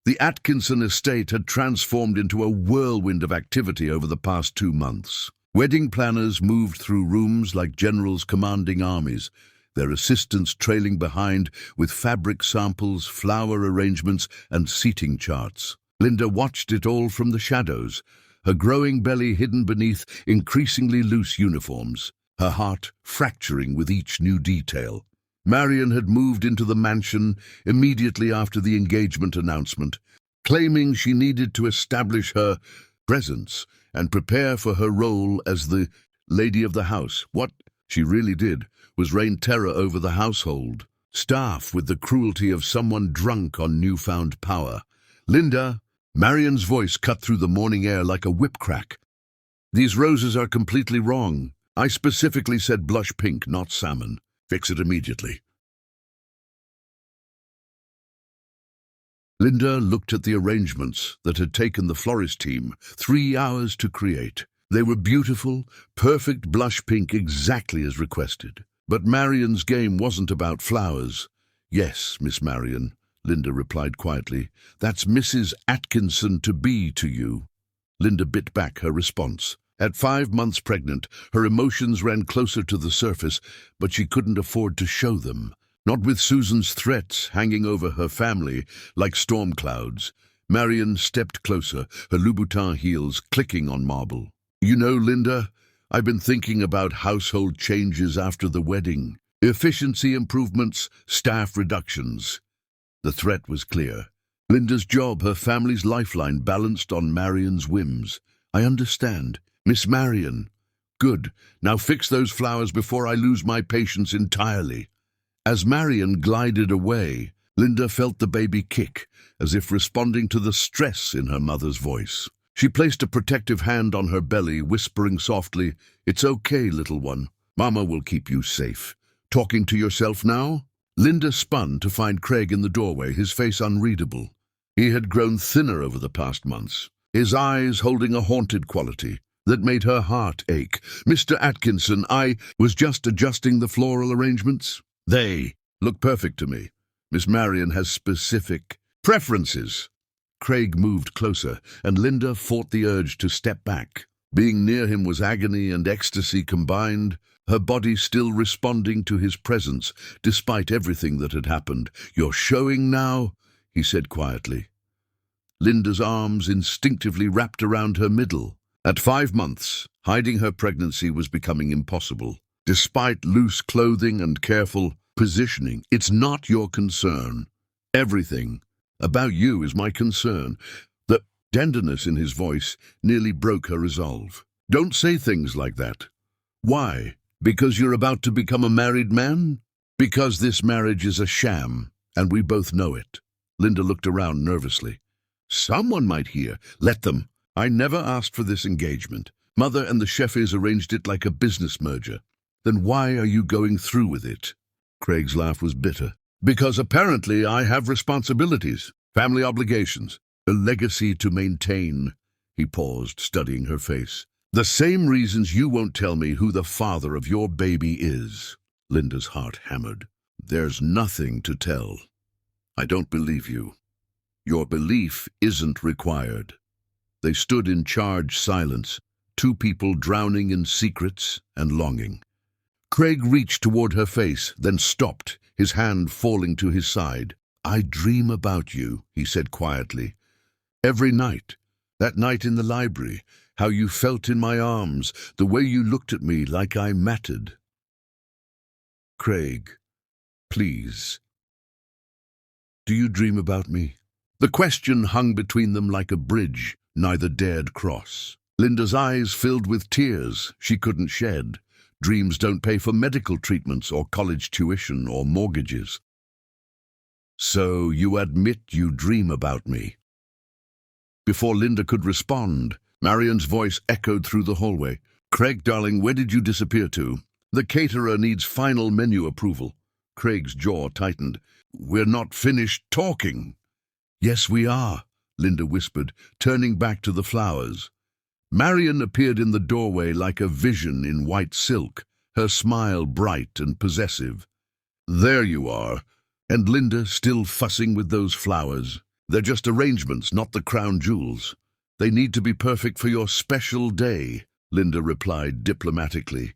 The Atkinson estate had transformed into a whirlwind of activity over the past 2 months. Wedding planners moved through rooms like generals commanding armies, their assistants trailing behind with fabric samples, flower arrangements, and seating charts. Linda watched it all from the shadows, her growing belly hidden beneath increasingly loose uniforms, her heart fracturing with each new detail. Marion had moved into the mansion immediately after the engagement announcement, claiming she needed to establish her presence and prepare for her role as the lady of the house. What she really did was rain terror over the household, staff with the cruelty of someone drunk on newfound power. Linda, Marion's voice cut through the morning air like a whip crack. These roses are completely wrong. I specifically said blush pink, not salmon. Fix it immediately. Linda looked at the arrangements that had taken the florist team 3 hours to create. They were beautiful, perfect blush pink, exactly as requested. But Marion's game wasn't about flowers. Yes, Miss Marion, Linda replied quietly. That's Mrs. Atkinson-to-be to you. Linda bit back her response. At 5 months pregnant, her emotions ran closer to the surface, but she couldn't afford to show them. Not with Susan's threats hanging over her family like storm clouds. Marion stepped closer, her Louboutin heels clicking on marble. You know, Linda, I've been thinking about household changes after the wedding. Efficiency improvements, staff reductions. The threat was clear. Linda's job, her family's lifeline, balanced on Marion's whims. I understand. Miss Marion. Good. Now fix those flowers before I lose my patience entirely. As Marion glided away, Linda felt the baby kick, as if responding to the stress in her mother's voice. She placed a protective hand on her belly, whispering softly, It's okay, little one. Mama will keep you safe. Talking to yourself now? Linda spun to find Craig in the doorway, his face unreadable. He had grown thinner over the past months, his eyes holding a haunted quality that made her heart ache. Mr. Atkinson, I was just adjusting the floral arrangements. They look perfect to me. Miss Marion has specific preferences. Craig moved closer, and Linda fought the urge to step back. Being near him was agony and ecstasy combined, her body still responding to his presence, despite everything that had happened. You're showing now, he said quietly. Linda's arms instinctively wrapped around her middle. At 5 months, hiding her pregnancy was becoming impossible. Despite loose clothing and careful positioning, it's not your concern. Everything about you is my concern. The tenderness in his voice nearly broke her resolve. Don't say things like that. Why? Because you're about to become a married man? Because this marriage is a sham, and we both know it. Linda looked around nervously. Someone might hear. Let them. I never asked for this engagement. Mother and the Scheffes arranged it like a business merger. Then why are you going through with it? Craig's laugh was bitter. Because apparently I have responsibilities, family obligations, a legacy to maintain. He paused, studying her face. The same reasons you won't tell me who the father of your baby is. Linda's heart hammered. There's nothing to tell. I don't believe you. Your belief isn't required. They stood in charged silence, 2 people drowning in secrets and longing. Craig reached toward her face, then stopped, his hand falling to his side. I dream about you, he said quietly. Every night. That night in the library, how you felt in my arms, the way you looked at me like I mattered. Craig, please. Do you dream about me? The question hung between them like a bridge neither dared cross. Linda's eyes filled with tears she couldn't shed. Dreams don't pay for medical treatments or college tuition or mortgages. So you admit you dream about me? Before Linda could respond, Marion's voice echoed through the hallway. Craig, darling, where did you disappear to? The caterer needs final menu approval. Craig's jaw tightened. we're not finished talking." "Yes, we are," Linda whispered, turning back to the flowers. Marion appeared in the doorway like a vision in white silk, her smile bright and possessive. "There you are." And Linda still fussing with those flowers. "They're just arrangements, not the crown jewels. They need to be perfect for your special day," Linda replied diplomatically.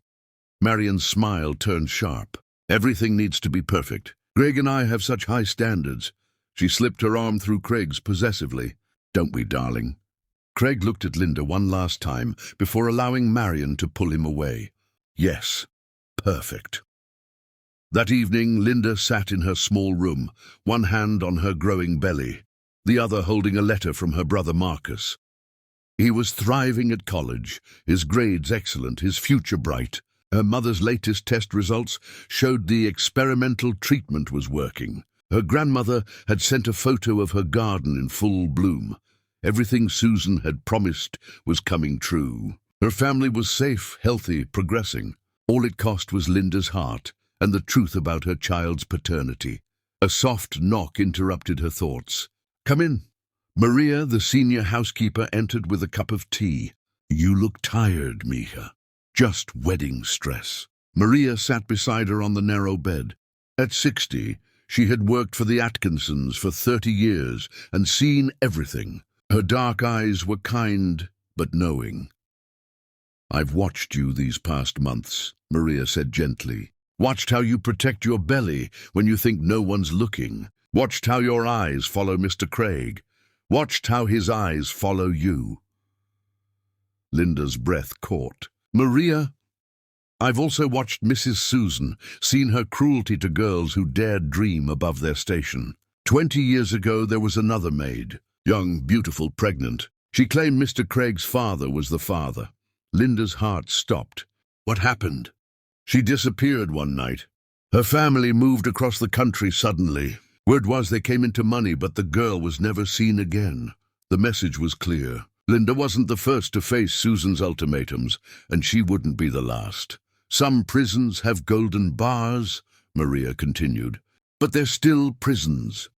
Marion's smile turned sharp. "Everything needs to be perfect. Craig and I have such high standards." She slipped her arm through Craig's possessively. "Don't we, darling?" Craig looked at Linda one last time before allowing Marion to pull him away. "Yes, perfect." That evening, Linda sat in her small room, one hand on her growing belly, the other holding a letter from her brother Marcus. He was thriving at college, his grades excellent, his future bright. Her mother's latest test results showed the experimental treatment was working. Her grandmother had sent a photo of her garden in full bloom. Everything Susan had promised was coming true. Her family was safe, healthy, progressing. All it cost was Linda's heart and the truth about her child's paternity. A soft knock interrupted her thoughts. "Come in." Maria, the senior housekeeper, entered with a cup of tea. "You look tired, Mija." "Just wedding stress." Maria sat beside her on the narrow bed. At 60, she had worked for the Atkinsons for 30 years and seen everything. Her dark eyes were kind but knowing. "I've watched you these past months," Maria said gently. "Watched how you protect your belly when you think no one's looking. Watched how your eyes follow Mr. Craig. Watched how his eyes follow you." Linda's breath caught. "Maria, I've also watched Mrs. Susan, seen her cruelty to girls who dared dream above their station. 20 years ago there was another maid, young, beautiful, pregnant. She claimed Mr. Craig's father was the father." Linda's heart stopped. "What happened?" "She disappeared one night. Her family moved across the country suddenly. Word was they came into money, but the girl was never seen again." The message was clear. Linda wasn't the first to face Susan's ultimatums, and she wouldn't be the last. "Some prisons have golden bars," Maria continued, "but they're still prisons."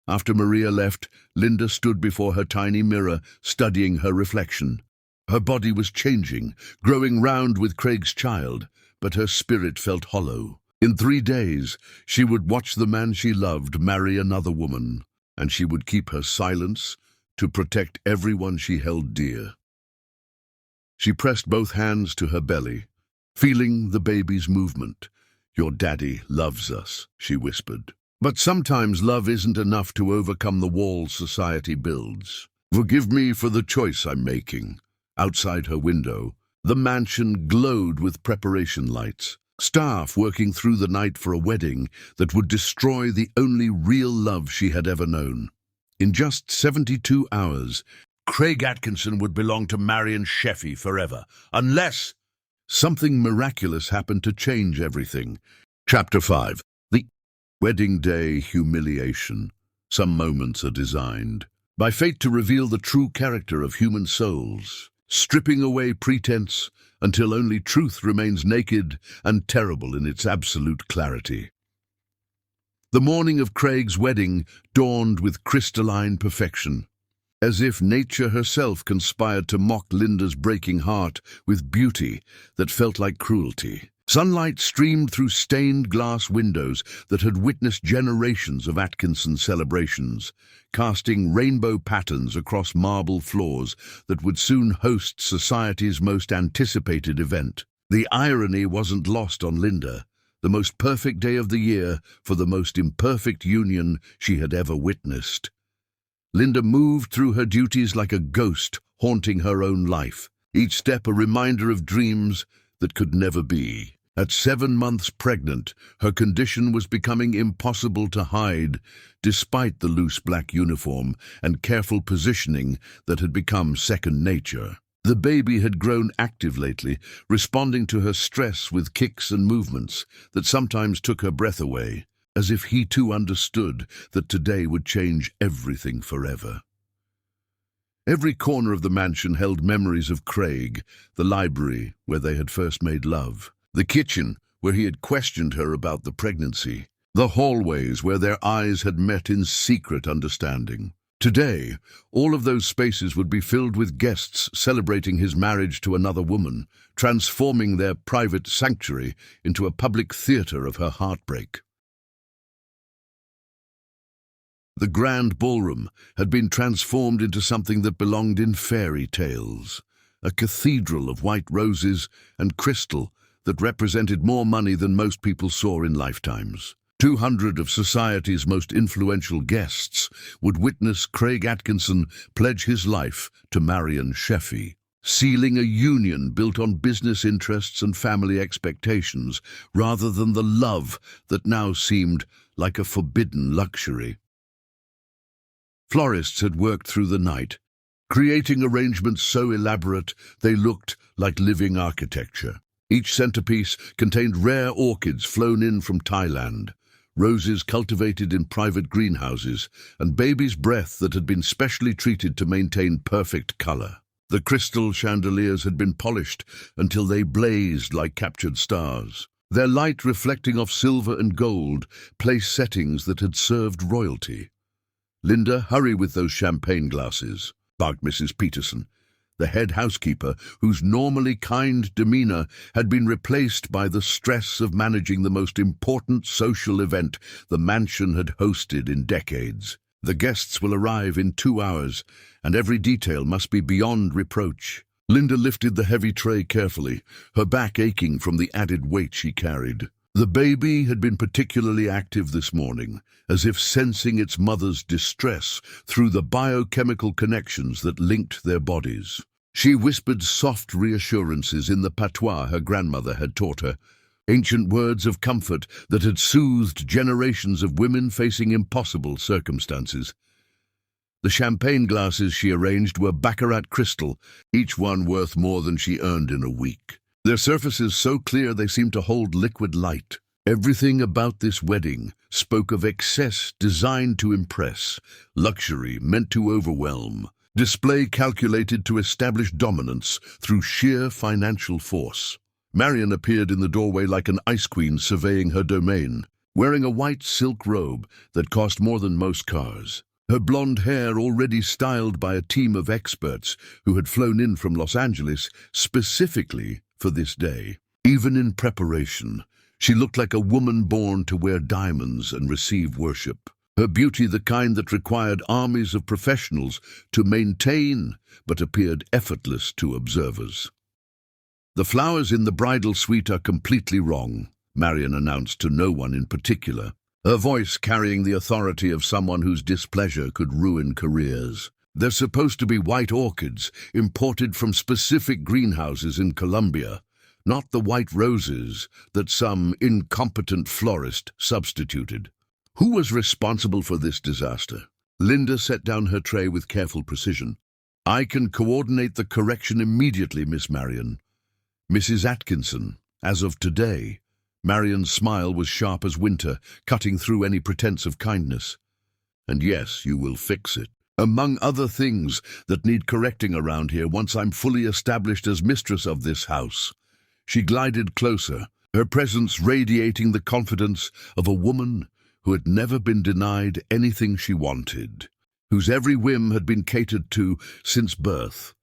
After Maria left, Linda stood before her tiny mirror, studying her reflection. Her body was changing, growing round with Craig's child, but her spirit felt hollow. In 3 days, she would watch the man she loved marry another woman, and she would keep her silence to protect everyone she held dear. She pressed both hands to her belly, feeling the baby's movement. "Your daddy loves us," she whispered. "But sometimes love isn't enough to overcome the walls society builds. Forgive me for the choice I'm making." Outside her window, the mansion glowed with preparation lights. Staff working through the night for a wedding that would destroy the only real love she had ever known. In just 72 hours, Craig Atkinson would belong to Marion Scheffe forever, unless something miraculous happened to change everything. Chapter 5. The Wedding Day Humiliation. Some moments are designed by fate to reveal the true character of human souls, stripping away pretense until only truth remains naked and terrible in its absolute clarity. The morning of Craig's wedding dawned with crystalline perfection, as if nature herself conspired to mock Linda's breaking heart with beauty that felt like cruelty. Sunlight streamed through stained glass windows that had witnessed generations of Atkinson celebrations, casting rainbow patterns across marble floors that would soon host society's most anticipated event. The irony wasn't lost on Linda, the most perfect day of the year for the most imperfect union she had ever witnessed. Linda moved through her duties like a ghost haunting her own life, each step a reminder of dreams that could never be. At 7 months pregnant, her condition was becoming impossible to hide, despite the loose black uniform and careful positioning that had become second nature. The baby had grown active lately, responding to her stress with kicks and movements that sometimes took her breath away, as if he too understood that today would change everything forever. Every corner of the mansion held memories of Craig, the library where they had first made love, the kitchen where he had questioned her about the pregnancy, the hallways where their eyes had met in secret understanding. Today, all of those spaces would be filled with guests celebrating his marriage to another woman, transforming their private sanctuary into a public theater of her heartbreak. The grand ballroom had been transformed into something that belonged in fairy tales, a cathedral of white roses and crystal that represented more money than most people saw in lifetimes. 200 of society's most influential guests would witness Craig Atkinson pledge his life to Marion Scheffe, sealing a union built on business interests and family expectations rather than the love that now seemed like a forbidden luxury. Florists had worked through the night, creating arrangements so elaborate they looked like living architecture. Each centerpiece contained rare orchids flown in from Thailand, roses cultivated in private greenhouses, and baby's breath that had been specially treated to maintain perfect color. The crystal chandeliers had been polished until they blazed like captured stars, their light reflecting off silver and gold, place settings that had served royalty. "Linda, hurry with those champagne glasses," barked Mrs. Peterson, the head housekeeper, whose normally kind demeanor had been replaced by the stress of managing the most important social event the mansion had hosted in decades. "The guests will arrive in 2 hours, and every detail must be beyond reproach." Linda lifted the heavy tray carefully, her back aching from the added weight she carried. The baby had been particularly active this morning, as if sensing its mother's distress through the biochemical connections that linked their bodies. She whispered soft reassurances in the patois her grandmother had taught her, ancient words of comfort that had soothed generations of women facing impossible circumstances. The champagne glasses she arranged were baccarat crystal, each one worth more than she earned in a week. Their surfaces so clear they seemed to hold liquid light. Everything about this wedding spoke of excess designed to impress, luxury meant to overwhelm, display calculated to establish dominance through sheer financial force. Marion appeared in the doorway like an ice queen surveying her domain, wearing a white silk robe that cost more than most cars. Her blonde hair already styled by a team of experts who had flown in from Los Angeles specifically for this day. Even in preparation, she looked like a woman born to wear diamonds and receive worship. Her beauty the kind that required armies of professionals to maintain, but appeared effortless to observers. "The flowers in the bridal suite are completely wrong," Marion announced to no one in particular, her voice carrying the authority of someone whose displeasure could ruin careers. "They're supposed to be white orchids, imported from specific greenhouses in Colombia, not the white roses that some incompetent florist substituted." Who was responsible for this disaster? Linda set down her tray with careful precision. "I can coordinate the correction immediately, Miss Marion." "Mrs. Atkinson, as of today." Marion's smile was sharp as winter, cutting through any pretense of kindness. "And yes, you will fix it. Among other things that need correcting around here once I'm fully established as mistress of this house." She glided closer, her presence radiating the confidence of a woman who had never been denied anything she wanted, whose every whim had been catered to since birth.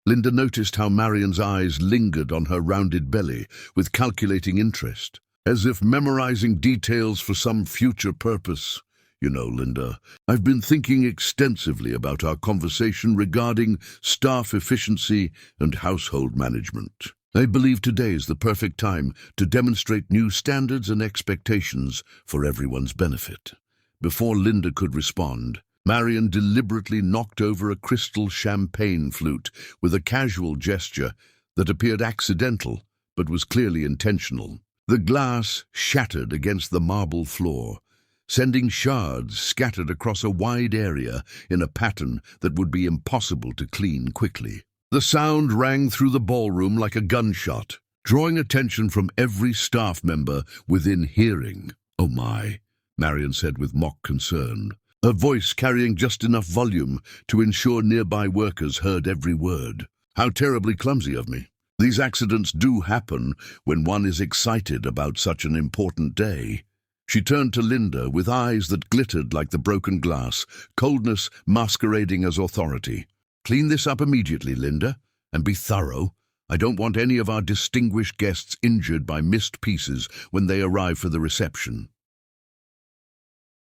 Linda noticed how Marion's eyes lingered on her rounded belly with calculating interest, as if memorizing details for some future purpose. "You know, Linda, I've been thinking extensively about our conversation regarding staff efficiency and household management. I believe today is the perfect time to demonstrate new standards and expectations for everyone's benefit." Before Linda could respond, Marion deliberately knocked over a crystal champagne flute with a casual gesture that appeared accidental but was clearly intentional. The glass shattered against the marble floor, sending shards scattered across a wide area in a pattern that would be impossible to clean quickly. The sound rang through the ballroom like a gunshot, drawing attention from every staff member within hearing. "Oh my," Marion said with mock concern, her voice carrying just enough volume to ensure nearby workers heard every word. "How terribly clumsy of me. These accidents do happen when one is excited about such an important day." She turned to Linda with eyes that glittered like the broken glass, coldness masquerading as authority. "Clean this up immediately, Linda, and be thorough. I don't want any of our distinguished guests injured by missed pieces when they arrive for the reception."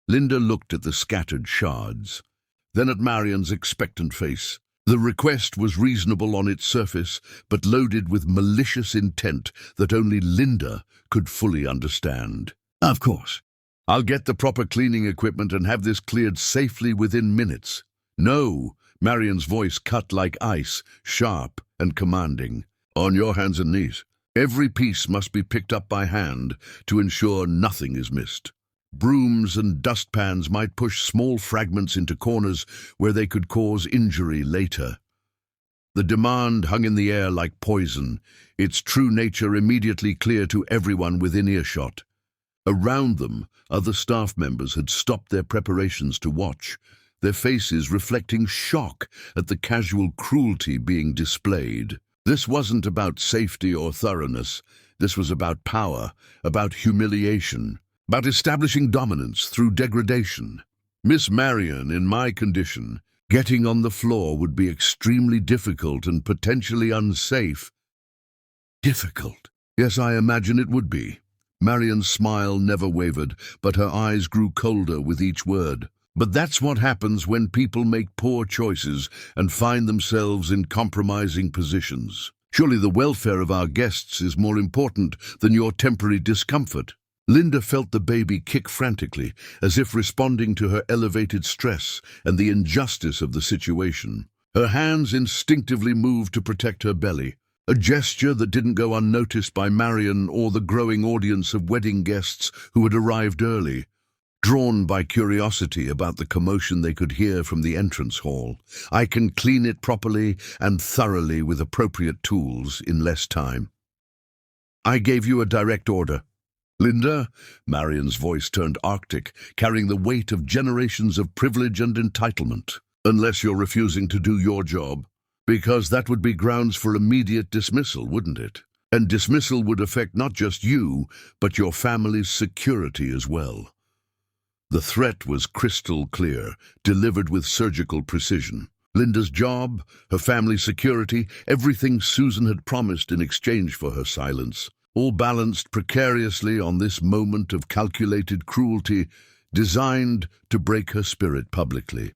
Linda looked at the scattered shards, then at Marion's expectant face. The request was reasonable on its surface, but loaded with malicious intent that only Linda could fully understand. "Of course. I'll get the proper cleaning equipment and have this cleared safely within minutes." "No," Marion's voice cut like ice, sharp and commanding. "On your hands and knees. Every piece must be picked up by hand to ensure nothing is missed. Brooms and dustpans might push small fragments into corners where they could cause injury later." The demand hung in the air like poison, its true nature immediately clear to everyone within earshot. Around them, other staff members had stopped their preparations to watch, their faces reflecting shock at the casual cruelty being displayed. This wasn't about safety or thoroughness. This was about power, about humiliation, about establishing dominance through degradation. "Miss Marion, in my condition, getting on the floor would be extremely difficult and potentially unsafe." "Difficult?" "Yes, I imagine it would be." Marion's smile never wavered, but her eyes grew colder with each word. "But that's what happens when people make poor choices and find themselves in compromising positions. Surely the welfare of our guests is more important than your temporary discomfort." Linda felt the baby kick frantically, as if responding to her elevated stress and the injustice of the situation. Her hands instinctively moved to protect her belly, a gesture that didn't go unnoticed by Marion or the growing audience of wedding guests who had arrived early, drawn by curiosity about the commotion they could hear from the entrance hall. "I can clean it properly and thoroughly with appropriate tools in less time. I gave you a direct order." "Linda," Marion's voice turned arctic, carrying the weight of generations of privilege and entitlement. "Unless you're refusing to do your job. Because that would be grounds for immediate dismissal, wouldn't it? And dismissal would affect not just you, but your family's security as well." The threat was crystal clear, delivered with surgical precision. Linda's job, her family's security, everything Susan had promised in exchange for her silence, all balanced precariously on this moment of calculated cruelty designed to break her spirit publicly.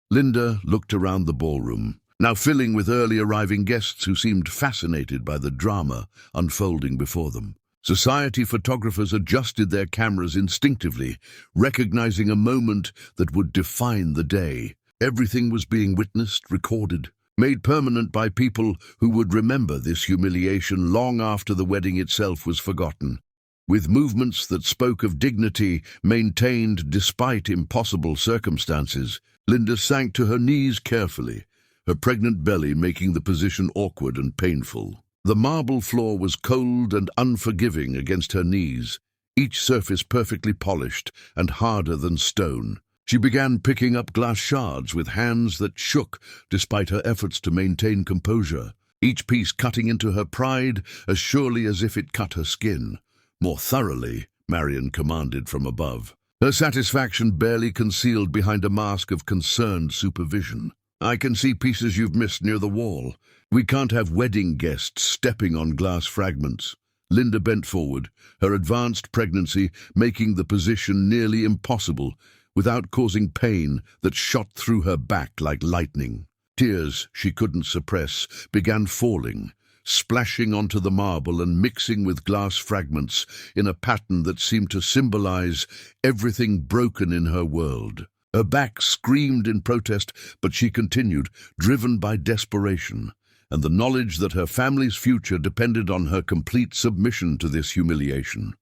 Linda looked around the ballroom, now filling with early arriving guests who seemed fascinated by the drama unfolding before them. Society photographers adjusted their cameras instinctively, recognizing a moment that would define the day. Everything was being witnessed, recorded, made permanent by people who would remember this humiliation long after the wedding itself was forgotten. With movements that spoke of dignity maintained despite impossible circumstances, Linda sank to her knees carefully, her pregnant belly making the position awkward and painful. The marble floor was cold and unforgiving against her knees, each surface perfectly polished and harder than stone. She began picking up glass shards with hands that shook despite her efforts to maintain composure, each piece cutting into her pride as surely as if it cut her skin. "More thoroughly," Marion commanded from above, her satisfaction barely concealed behind a mask of concerned supervision. "I can see pieces you've missed near the wall. We can't have wedding guests stepping on glass fragments." Linda bent forward, her advanced pregnancy making the position nearly impossible, without causing pain that shot through her back like lightning. Tears she couldn't suppress began falling, splashing onto the marble and mixing with glass fragments in a pattern that seemed to symbolize everything broken in her world. Her back screamed in protest, but she continued, driven by desperation, and the knowledge that her family's future depended on her complete submission to this humiliation.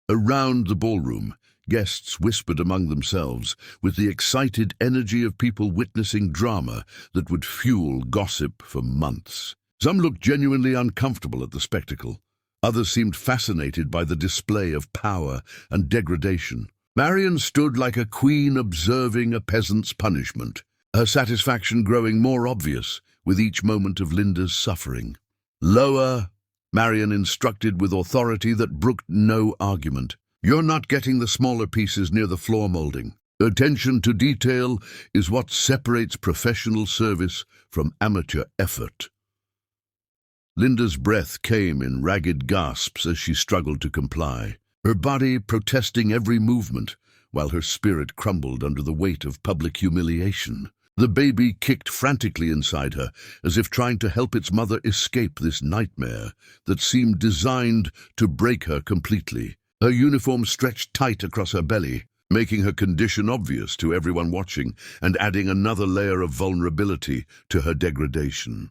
Around the ballroom, guests whispered among themselves with the excited energy of people witnessing drama that would fuel gossip for months. Some looked genuinely uncomfortable at the spectacle. Others seemed fascinated by the display of power and degradation. Marion stood like a queen observing a peasant's punishment, her satisfaction growing more obvious with each moment of Linda's suffering. "Lower," Marion instructed with authority that brooked no argument. "You're not getting the smaller pieces near the floor molding. Attention to detail is what separates professional service from amateur effort." Linda's breath came in ragged gasps as she struggled to comply, her body protesting every movement, while her spirit crumbled under the weight of public humiliation. The baby kicked frantically inside her, as if trying to help its mother escape this nightmare that seemed designed to break her completely. Her uniform stretched tight across her belly, making her condition obvious to everyone watching and adding another layer of vulnerability to her degradation.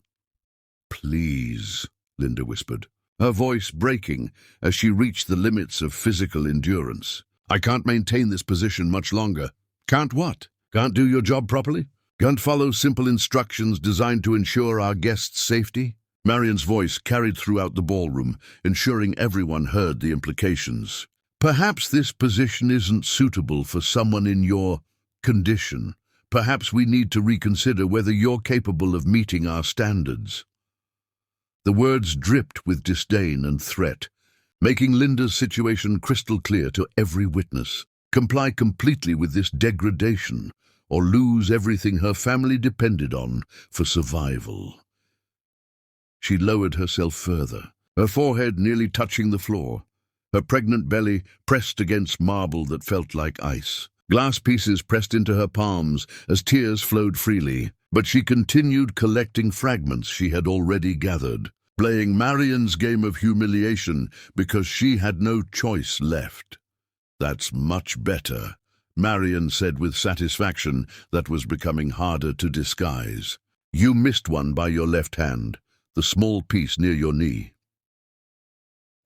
"Please," Linda whispered, her voice breaking as she reached the limits of physical endurance. "I can't maintain this position much longer." "Can't what? Can't do your job properly? Can't follow simple instructions designed to ensure our guests' safety?" Marion's voice carried throughout the ballroom, ensuring everyone heard the implications. "Perhaps this position isn't suitable for someone in your condition. Perhaps we need to reconsider whether you're capable of meeting our standards." The words dripped with disdain and threat, making Linda's situation crystal clear to every witness. Comply completely with this degradation, or lose everything her family depended on for survival. She lowered herself further, her forehead nearly touching the floor, her pregnant belly pressed against marble that felt like ice. Glass pieces pressed into her palms as tears flowed freely, but she continued collecting fragments she had already gathered, playing Marion's game of humiliation because she had no choice left. "That's much better," Marion said with satisfaction that was becoming harder to disguise. "You missed one by your left hand, the small piece near your knee."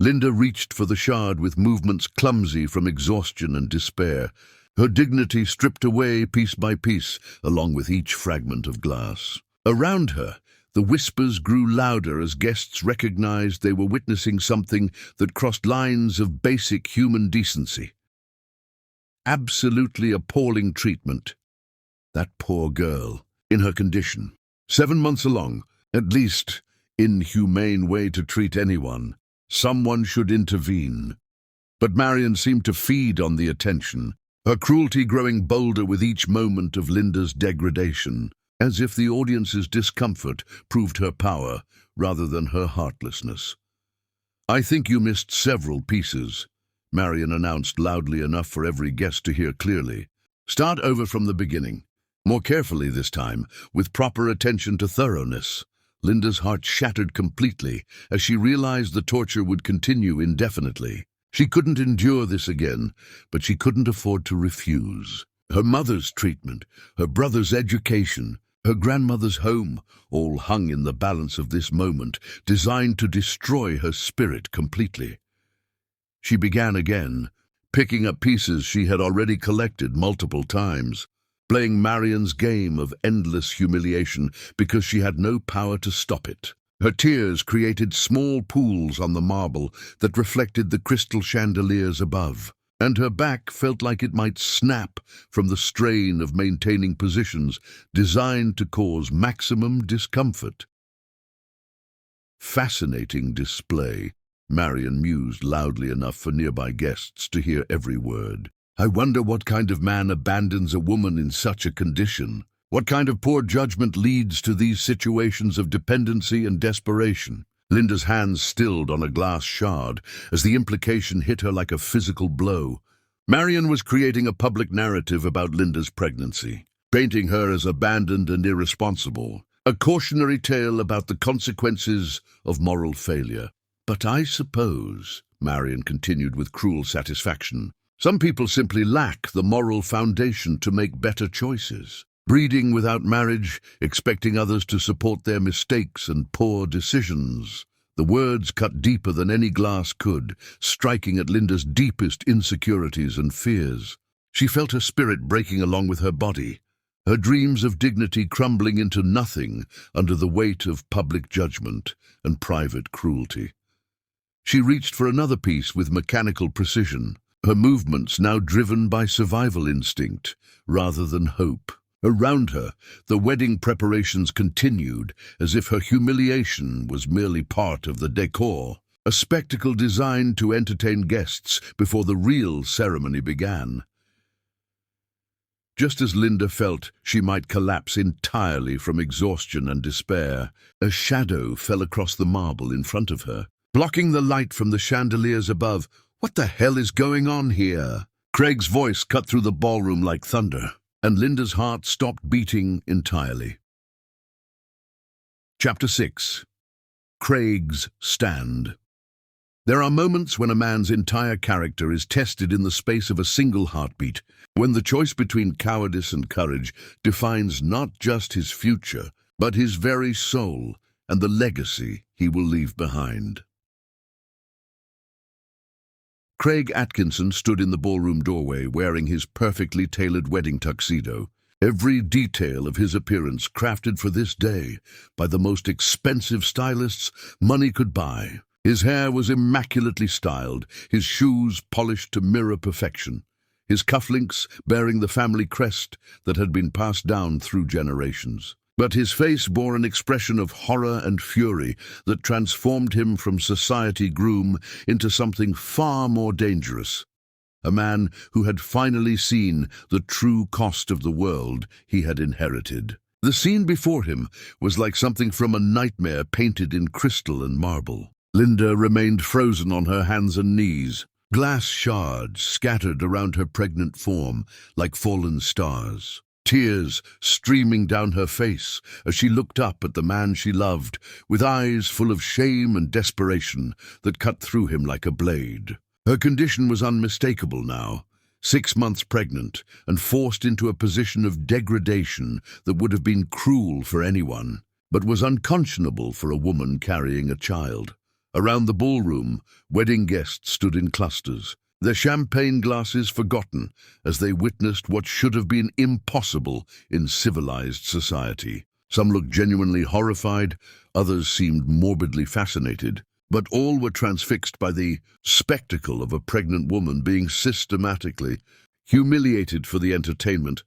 Linda reached for the shard with movements clumsy from exhaustion and despair, her dignity stripped away piece by piece along with each fragment of glass. Around her, the whispers grew louder as guests recognized they were witnessing something that crossed lines of basic human decency. Absolutely appalling treatment. That poor girl, in her condition, 7 months along, at least inhumane way to treat anyone. Someone should intervene. But Marion seemed to feed on the attention, her cruelty growing bolder with each moment of Linda's degradation, as if the audience's discomfort proved her power rather than her heartlessness. "I think you missed several pieces," Marion announced loudly enough for every guest to hear clearly. "Start over from the beginning. More carefully this time, with proper attention to thoroughness." Linda's heart shattered completely as she realized the torture would continue indefinitely. She couldn't endure this again, but she couldn't afford to refuse. Her mother's treatment, her brother's education, her grandmother's home, all hung in the balance of this moment, designed to destroy her spirit completely. She began again, picking up pieces she had already collected multiple times, playing Marion's game of endless humiliation because she had no power to stop it. Her tears created small pools on the marble that reflected the crystal chandeliers above, and her back felt like it might snap from the strain of maintaining positions designed to cause maximum discomfort. "Fascinating display," Marion mused loudly enough for nearby guests to hear every word. "I wonder what kind of man abandons a woman in such a condition? What kind of poor judgment leads to these situations of dependency and desperation?" Linda's hands stilled on a glass shard as the implication hit her like a physical blow. Marion was creating a public narrative about Linda's pregnancy, painting her as abandoned and irresponsible, a cautionary tale about the consequences of moral failure. "But I suppose," Marion continued with cruel satisfaction, "some people simply lack the moral foundation to make better choices. Breeding without marriage, expecting others to support their mistakes and poor decisions." The words cut deeper than any glass could, striking at Linda's deepest insecurities and fears. She felt her spirit breaking along with her body, her dreams of dignity crumbling into nothing under the weight of public judgment and private cruelty. She reached for another piece with mechanical precision, her movements now driven by survival instinct rather than hope. Around her, the wedding preparations continued as if her humiliation was merely part of the decor. a spectacle designed to entertain guests before the real ceremony began. Just as Linda felt she might collapse entirely from exhaustion and despair, a shadow fell across the marble in front of her, blocking the light from the chandeliers above. "What the hell is going on here?" Craig's voice cut through the ballroom like thunder, and Linda's heart stopped beating entirely. Chapter 6. Craig's Stand. There are moments when a man's entire character is tested in the space of a single heartbeat, when the choice between cowardice and courage defines not just his future, but his very soul and the legacy he will leave behind. Craig Atkinson stood in the ballroom doorway wearing his perfectly tailored wedding tuxedo, every detail of his appearance crafted for this day by the most expensive stylists money could buy. His hair was immaculately styled, his shoes polished to mirror perfection, his cufflinks bearing the family crest that had been passed down through generations. But his face bore an expression of horror and fury that transformed him from society groom into something far more dangerous. A man who had finally seen the true cost of the world he had inherited. The scene before him was like something from a nightmare painted in crystal and marble. Linda remained frozen on her hands and knees, glass shards scattered around her pregnant form like fallen stars. Tears streaming down her face as she looked up at the man she loved, with eyes full of shame and desperation that cut through him like a blade. Her condition was unmistakable now, 6 months pregnant and forced into a position of degradation that would have been cruel for anyone, but was unconscionable for a woman carrying a child. Around the ballroom, wedding guests stood in clusters, their champagne glasses forgotten as they witnessed what should have been impossible in civilized society. Some looked genuinely horrified, others seemed morbidly fascinated, but all were transfixed by the spectacle of a pregnant woman being systematically humiliated for the entertainment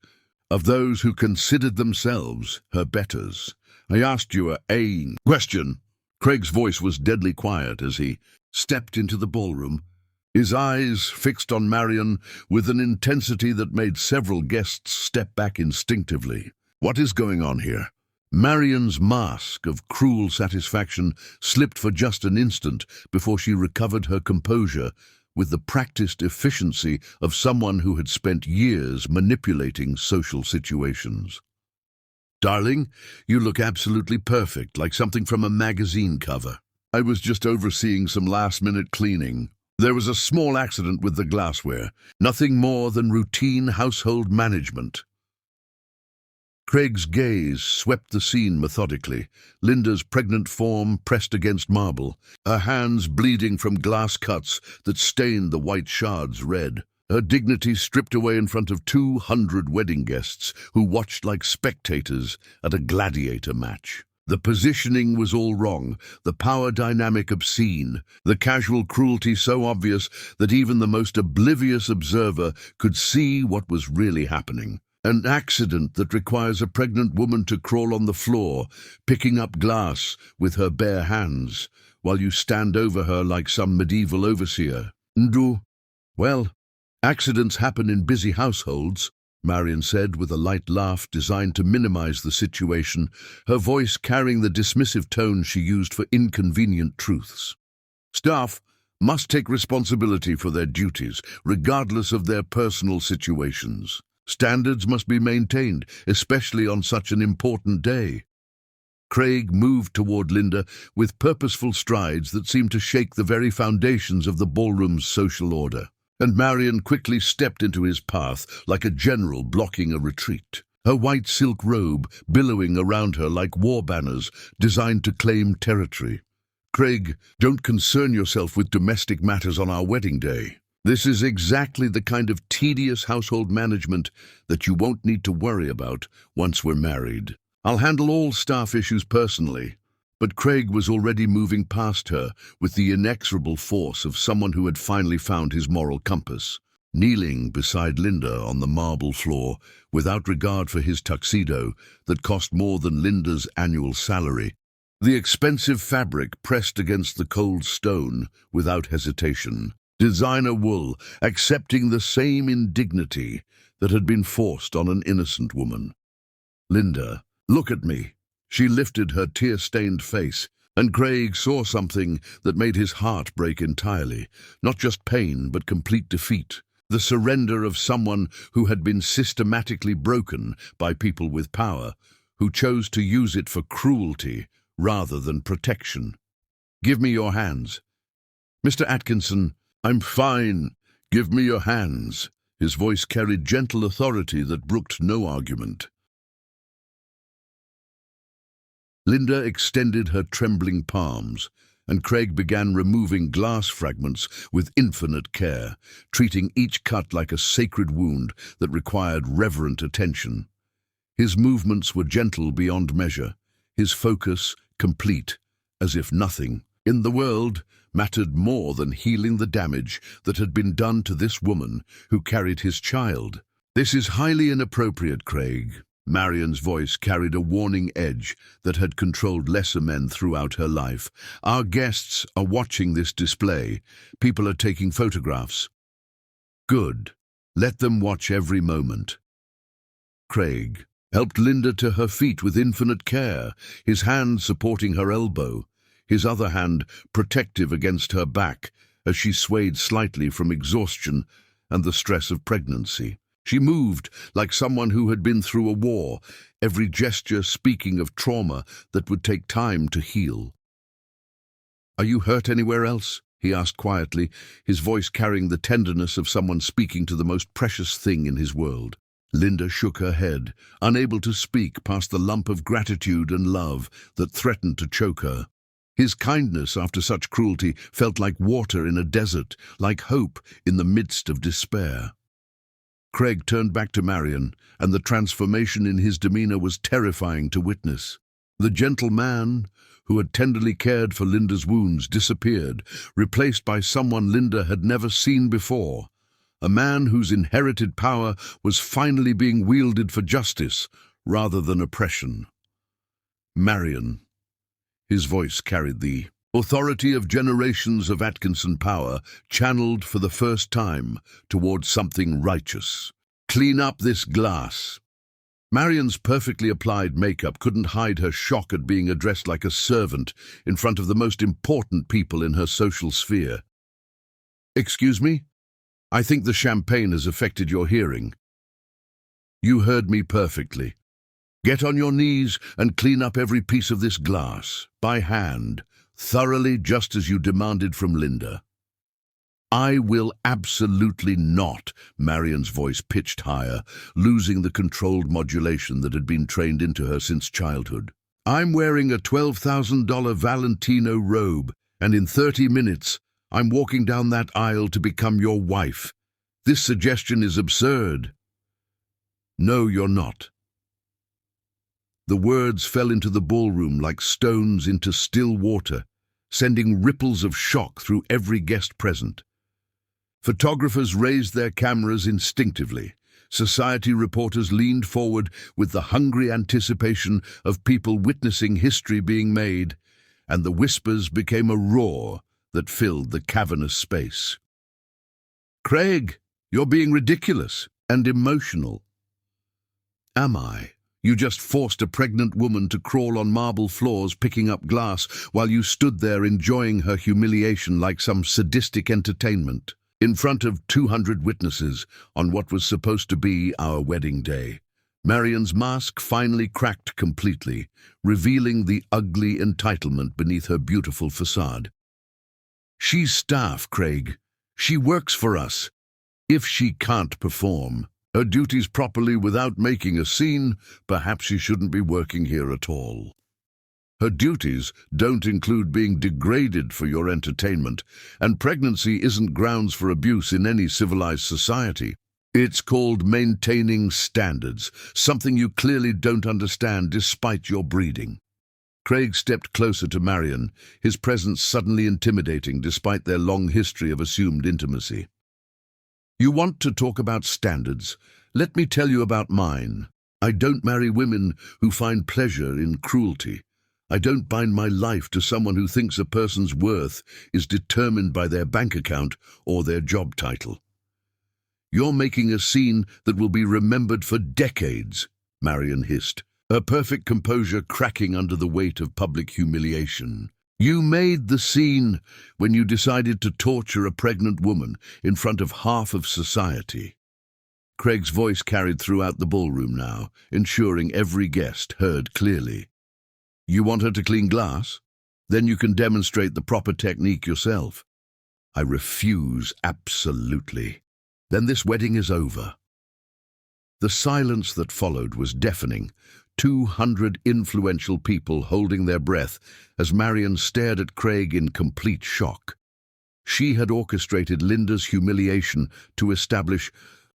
of those who considered themselves her betters. "I asked you a question." Craig's voice was deadly quiet as he stepped into the ballroom, his eyes fixed on Marion with an intensity that made several guests step back instinctively. "What is going on here?" Marion's mask of cruel satisfaction slipped for just an instant before she recovered her composure with the practiced efficiency of someone who had spent years manipulating social situations. "Darling, you look absolutely perfect, like something from a magazine cover. I was just overseeing some last-minute cleaning. There was a small accident with the glassware, nothing more than routine household management." Craig's gaze swept the scene methodically, Linda's pregnant form pressed against marble, her hands bleeding from glass cuts that stained the white shards red. Her dignity stripped away in front of 200 wedding guests who watched like spectators at a gladiator match. The positioning was all wrong, the power dynamic obscene, the casual cruelty so obvious that even the most oblivious observer could see what was really happening. An accident that requires a pregnant woman to crawl on the floor, picking up glass with her bare hands, while you stand over her like some medieval overseer. Well, accidents happen in busy households, Marion said with a light laugh designed to minimize the situation, her voice carrying the dismissive tone she used for inconvenient truths. "Staff must take responsibility for their duties, regardless of their personal situations. Standards must be maintained, especially on such an important day." Craig moved toward Linda with purposeful strides that seemed to shake the very foundations of the ballroom's social order. And Marion quickly stepped into his path like a general blocking a retreat, her white silk robe billowing around her like war banners designed to claim territory. "Craig, don't concern yourself with domestic matters on our wedding day. This is exactly the kind of tedious household management that you won't need to worry about once we're married. I'll handle all staff issues personally." But Craig was already moving past her with the inexorable force of someone who had finally found his moral compass. Kneeling beside Linda on the marble floor, without regard for his tuxedo that cost more than Linda's annual salary, The expensive fabric pressed against the cold stone without hesitation. Designer wool accepting the same indignity that had been forced on an innocent woman. Linda, look at me. She lifted her tear-stained face, and Craig saw something that made his heart break entirely. Not just pain, but complete defeat. The surrender of someone who had been systematically broken by people with power, who chose to use it for cruelty rather than protection. Give me your hands. Mr. Atkinson, I'm fine. Give me your hands. His voice carried gentle authority that brooked no argument. Linda extended her trembling palms, and Craig began removing glass fragments with infinite care, treating each cut like a sacred wound that required reverent attention. His movements were gentle beyond measure, his focus complete, as if nothing in the world mattered more than healing the damage that had been done to this woman who carried his child. This is highly inappropriate, Craig. Marion's voice carried a warning edge that had controlled lesser men throughout her life. Our guests are watching this display. People are taking photographs. Good. Let them watch every moment. Craig helped Linda to her feet with infinite care, his hand supporting her elbow, his other hand protective against her back as she swayed slightly from exhaustion and the stress of pregnancy. She moved like someone who had been through a war, every gesture speaking of trauma that would take time to heal. "Are you hurt anywhere else?" he asked quietly, his voice carrying the tenderness of someone speaking to the most precious thing in his world. Linda shook her head, unable to speak past the lump of gratitude and love that threatened to choke her. His kindness after such cruelty felt like water in a desert, like hope in the midst of despair. Craig turned back to Marion, and the transformation in his demeanor was terrifying to witness. The gentle man who had tenderly cared for Linda's wounds disappeared, replaced by someone Linda had never seen before. A man whose inherited power was finally being wielded for justice rather than oppression. Marion. His voice carried the authority of generations of Atkinson power, channeled for the first time towards something righteous. Clean up this glass. Marion's perfectly applied makeup couldn't hide her shock at being addressed like a servant in front of the most important people in her social sphere. "Excuse me? I think the champagne has affected your hearing." "You heard me perfectly. Get on your knees and clean up every piece of this glass, by hand, thoroughly, just as you demanded from Linda." "I will absolutely not," Marion's voice pitched higher, losing the controlled modulation that had been trained into her since childhood. "I'm wearing a $12,000 Valentino robe, and in 30 minutes, I'm walking down that aisle to become your wife. This suggestion is absurd." "No, you're not." The words fell into the ballroom like stones into still water, sending ripples of shock through every guest present. Photographers raised their cameras instinctively. Society reporters leaned forward with the hungry anticipation of people witnessing history being made, and the whispers became a roar that filled the cavernous space. "Craig, you're being ridiculous and emotional." "Am I? You just forced a pregnant woman to crawl on marble floors picking up glass while you stood there enjoying her humiliation like some sadistic entertainment, in front of 200 witnesses on what was supposed to be our wedding day." Marion's mask finally cracked completely, revealing the ugly entitlement beneath her beautiful facade. "She's staff, Craig. She works for us. If she can't perform her duties properly without making a scene, perhaps she shouldn't be working here at all. Her duties don't include being degraded for your entertainment, and pregnancy isn't grounds for abuse in any civilized society. It's called maintaining standards, something you clearly don't understand despite your breeding." Craig stepped closer to Marion, his presence suddenly intimidating despite their long history of assumed intimacy. "You want to talk about standards? Let me tell you about mine. I don't marry women who find pleasure in cruelty. I don't bind my life to someone who thinks a person's worth is determined by their bank account or their job title. You're making a scene that will be remembered for decades, Marion hissed, her perfect composure cracking under the weight of public humiliation. You made the scene when you decided to torture a pregnant woman in front of half of society. Craig's voice carried throughout the ballroom now, ensuring every guest heard clearly. You want her to clean glass? Then you can demonstrate the proper technique yourself. I refuse, absolutely. Then this wedding is over. The silence that followed was deafening, 200 influential people holding their breath as Marion stared at Craig in complete shock. She had orchestrated Linda's humiliation to establish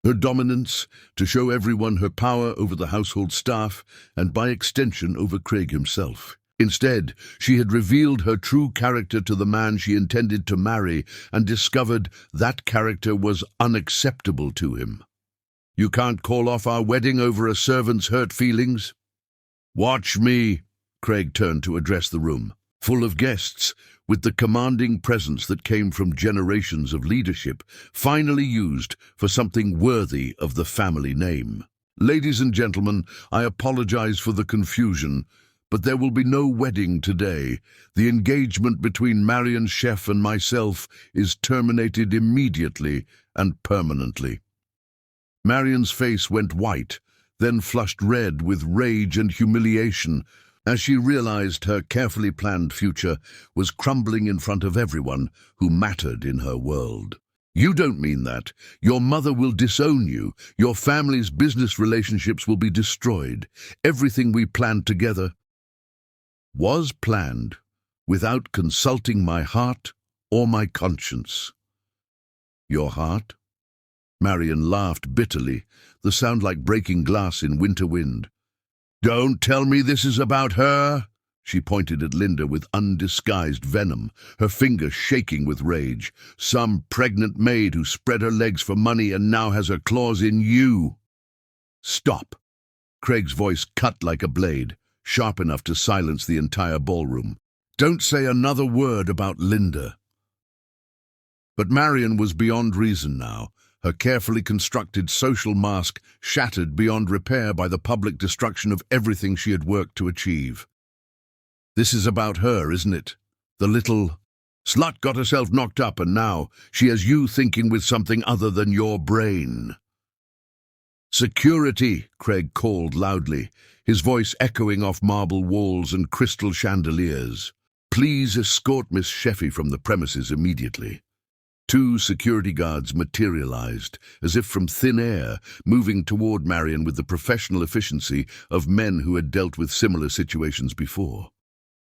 her dominance, to show everyone her power over the household staff and by extension over Craig himself. Instead, she had revealed her true character to the man she intended to marry and discovered that character was unacceptable to him. You can't call off our wedding over a servant's hurt feelings? Watch me, Craig turned to address the room, full of guests, with the commanding presence that came from generations of leadership, finally used for something worthy of the family name. Ladies and gentlemen, I apologize for the confusion, but there will be no wedding today. The engagement between Marion Scheffe and myself is terminated immediately and permanently. Marion's face went white, then flushed red with rage and humiliation, as she realized her carefully planned future was crumbling in front of everyone who mattered in her world. You don't mean that. Your mother will disown you. Your family's business relationships will be destroyed. Everything we planned together was planned without consulting my heart or my conscience. Your heart? Marion laughed bitterly, the sound like breaking glass in winter wind. Don't tell me this is about her. She pointed at Linda with undisguised venom, her fingers shaking with rage. Some pregnant maid who spread her legs for money and now has her claws in you. Stop. Craig's voice cut like a blade, sharp enough to silence the entire ballroom. Don't say another word about Linda. But Marion was beyond reason now, her carefully constructed social mask shattered beyond repair by the public destruction of everything she had worked to achieve. This is about her, isn't it? The little slut got herself knocked up and now she has you thinking with something other than your brain. Security, Craig called loudly, his voice echoing off marble walls and crystal chandeliers. Please escort Miss Scheffe from the premises immediately. 2 security guards materialized, as if from thin air, moving toward Marion with the professional efficiency of men who had dealt with similar situations before.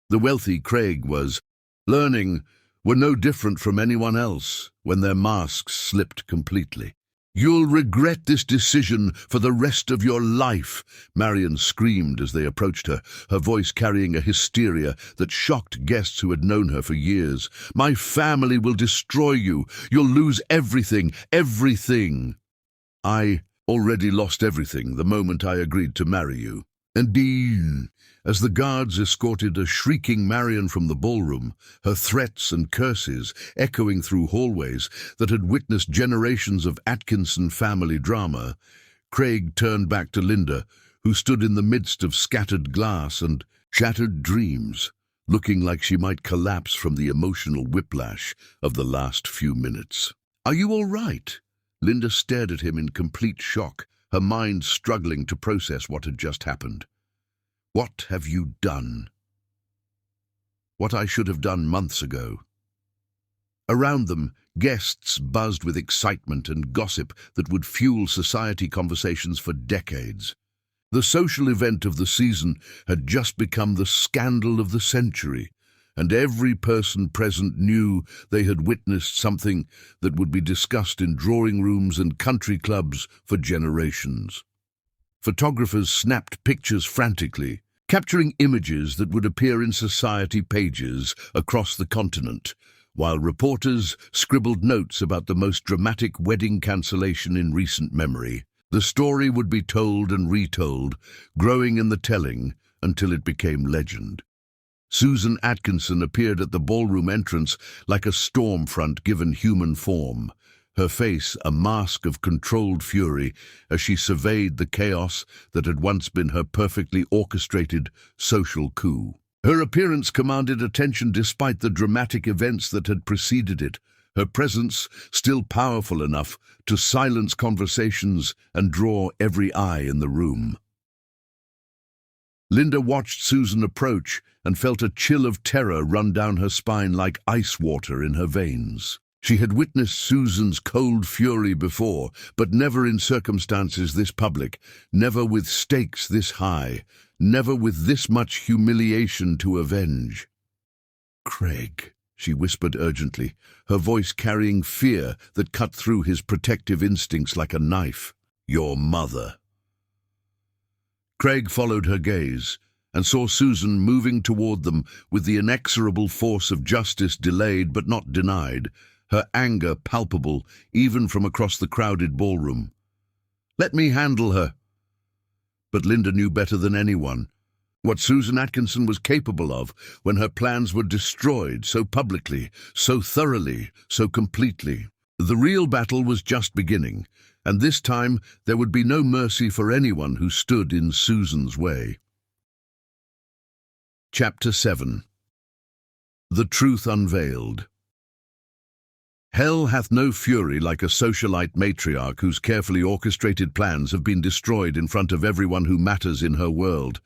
The wealthy Craig was learning were no different from anyone else when their masks slipped completely. You'll regret this decision for the rest of your life, Marion screamed as they approached her, her voice carrying a hysteria that shocked guests who had known her for years. My family will destroy you. You'll lose everything, everything. I already lost everything the moment I agreed to marry you. Indeed. As the guards escorted a shrieking Marion from the ballroom, her threats and curses echoing through hallways that had witnessed generations of Atkinson family drama, Craig turned back to Linda, who stood in the midst of scattered glass and shattered dreams, looking like she might collapse from the emotional whiplash of the last few minutes. Are you all right? Linda stared at him in complete shock, her mind struggling to process what had just happened. What have you done? What I should have done months ago. Around them, guests buzzed with excitement and gossip that would fuel society conversations for decades. The social event of the season had just become the scandal of the century, and every person present knew they had witnessed something that would be discussed in drawing rooms and country clubs for generations. Photographers snapped pictures frantically, capturing images that would appear in society pages across the continent, while reporters scribbled notes about the most dramatic wedding cancellation in recent memory. The story would be told and retold, growing in the telling until it became legend. Susan Atkinson appeared at the ballroom entrance like a storm front given human form, her face a mask of controlled fury as she surveyed the chaos that had once been her perfectly orchestrated social coup. Her appearance commanded attention despite the dramatic events that had preceded it, her presence still powerful enough to silence conversations and draw every eye in the room. Linda watched Susan approach and felt a chill of terror run down her spine like ice water in her veins. She had witnessed Susan's cold fury before, but never in circumstances this public, never with stakes this high, never with this much humiliation to avenge. "Craig," she whispered urgently, her voice carrying fear that cut through his protective instincts like a knife. "Your mother." Craig followed her gaze and saw Susan moving toward them with the inexorable force of justice delayed but not denied, her anger palpable even from across the crowded ballroom. "Let me handle her." But Linda knew better than anyone what Susan Atkinson was capable of when her plans were destroyed so publicly, so thoroughly, so completely. The real battle was just beginning, and this time there would be no mercy for anyone who stood in Susan's way. Chapter 7. The Truth Unveiled. Hell hath no fury like a socialite matriarch whose carefully orchestrated plans have been destroyed in front of everyone who matters in her world.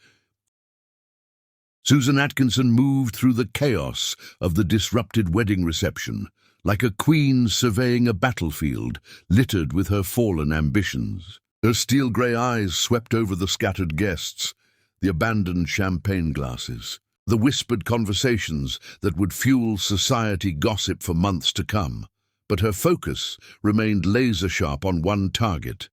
Susan Atkinson moved through the chaos of the disrupted wedding reception, like a queen surveying a battlefield littered with her fallen ambitions. Her steel-grey eyes swept over the scattered guests, the abandoned champagne glasses, the whispered conversations that would fuel society gossip for months to come. But her focus remained laser-sharp on one target: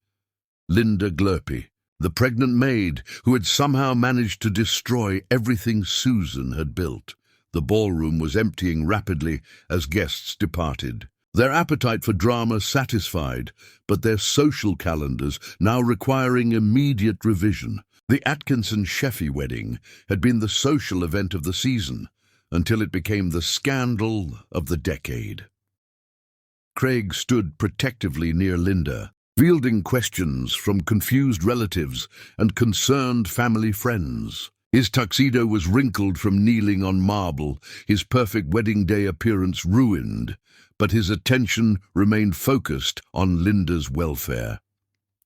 Linda Glurpy, the pregnant maid who had somehow managed to destroy everything Susan had built. The ballroom was emptying rapidly as guests departed, their appetite for drama satisfied, but their social calendars now requiring immediate revision. The Atkinson Scheffe wedding had been the social event of the season, until it became the scandal of the decade. Craig stood protectively near Linda, fielding questions from confused relatives and concerned family friends. His tuxedo was wrinkled from kneeling on marble, his perfect wedding day appearance ruined, but his attention remained focused on Linda's welfare.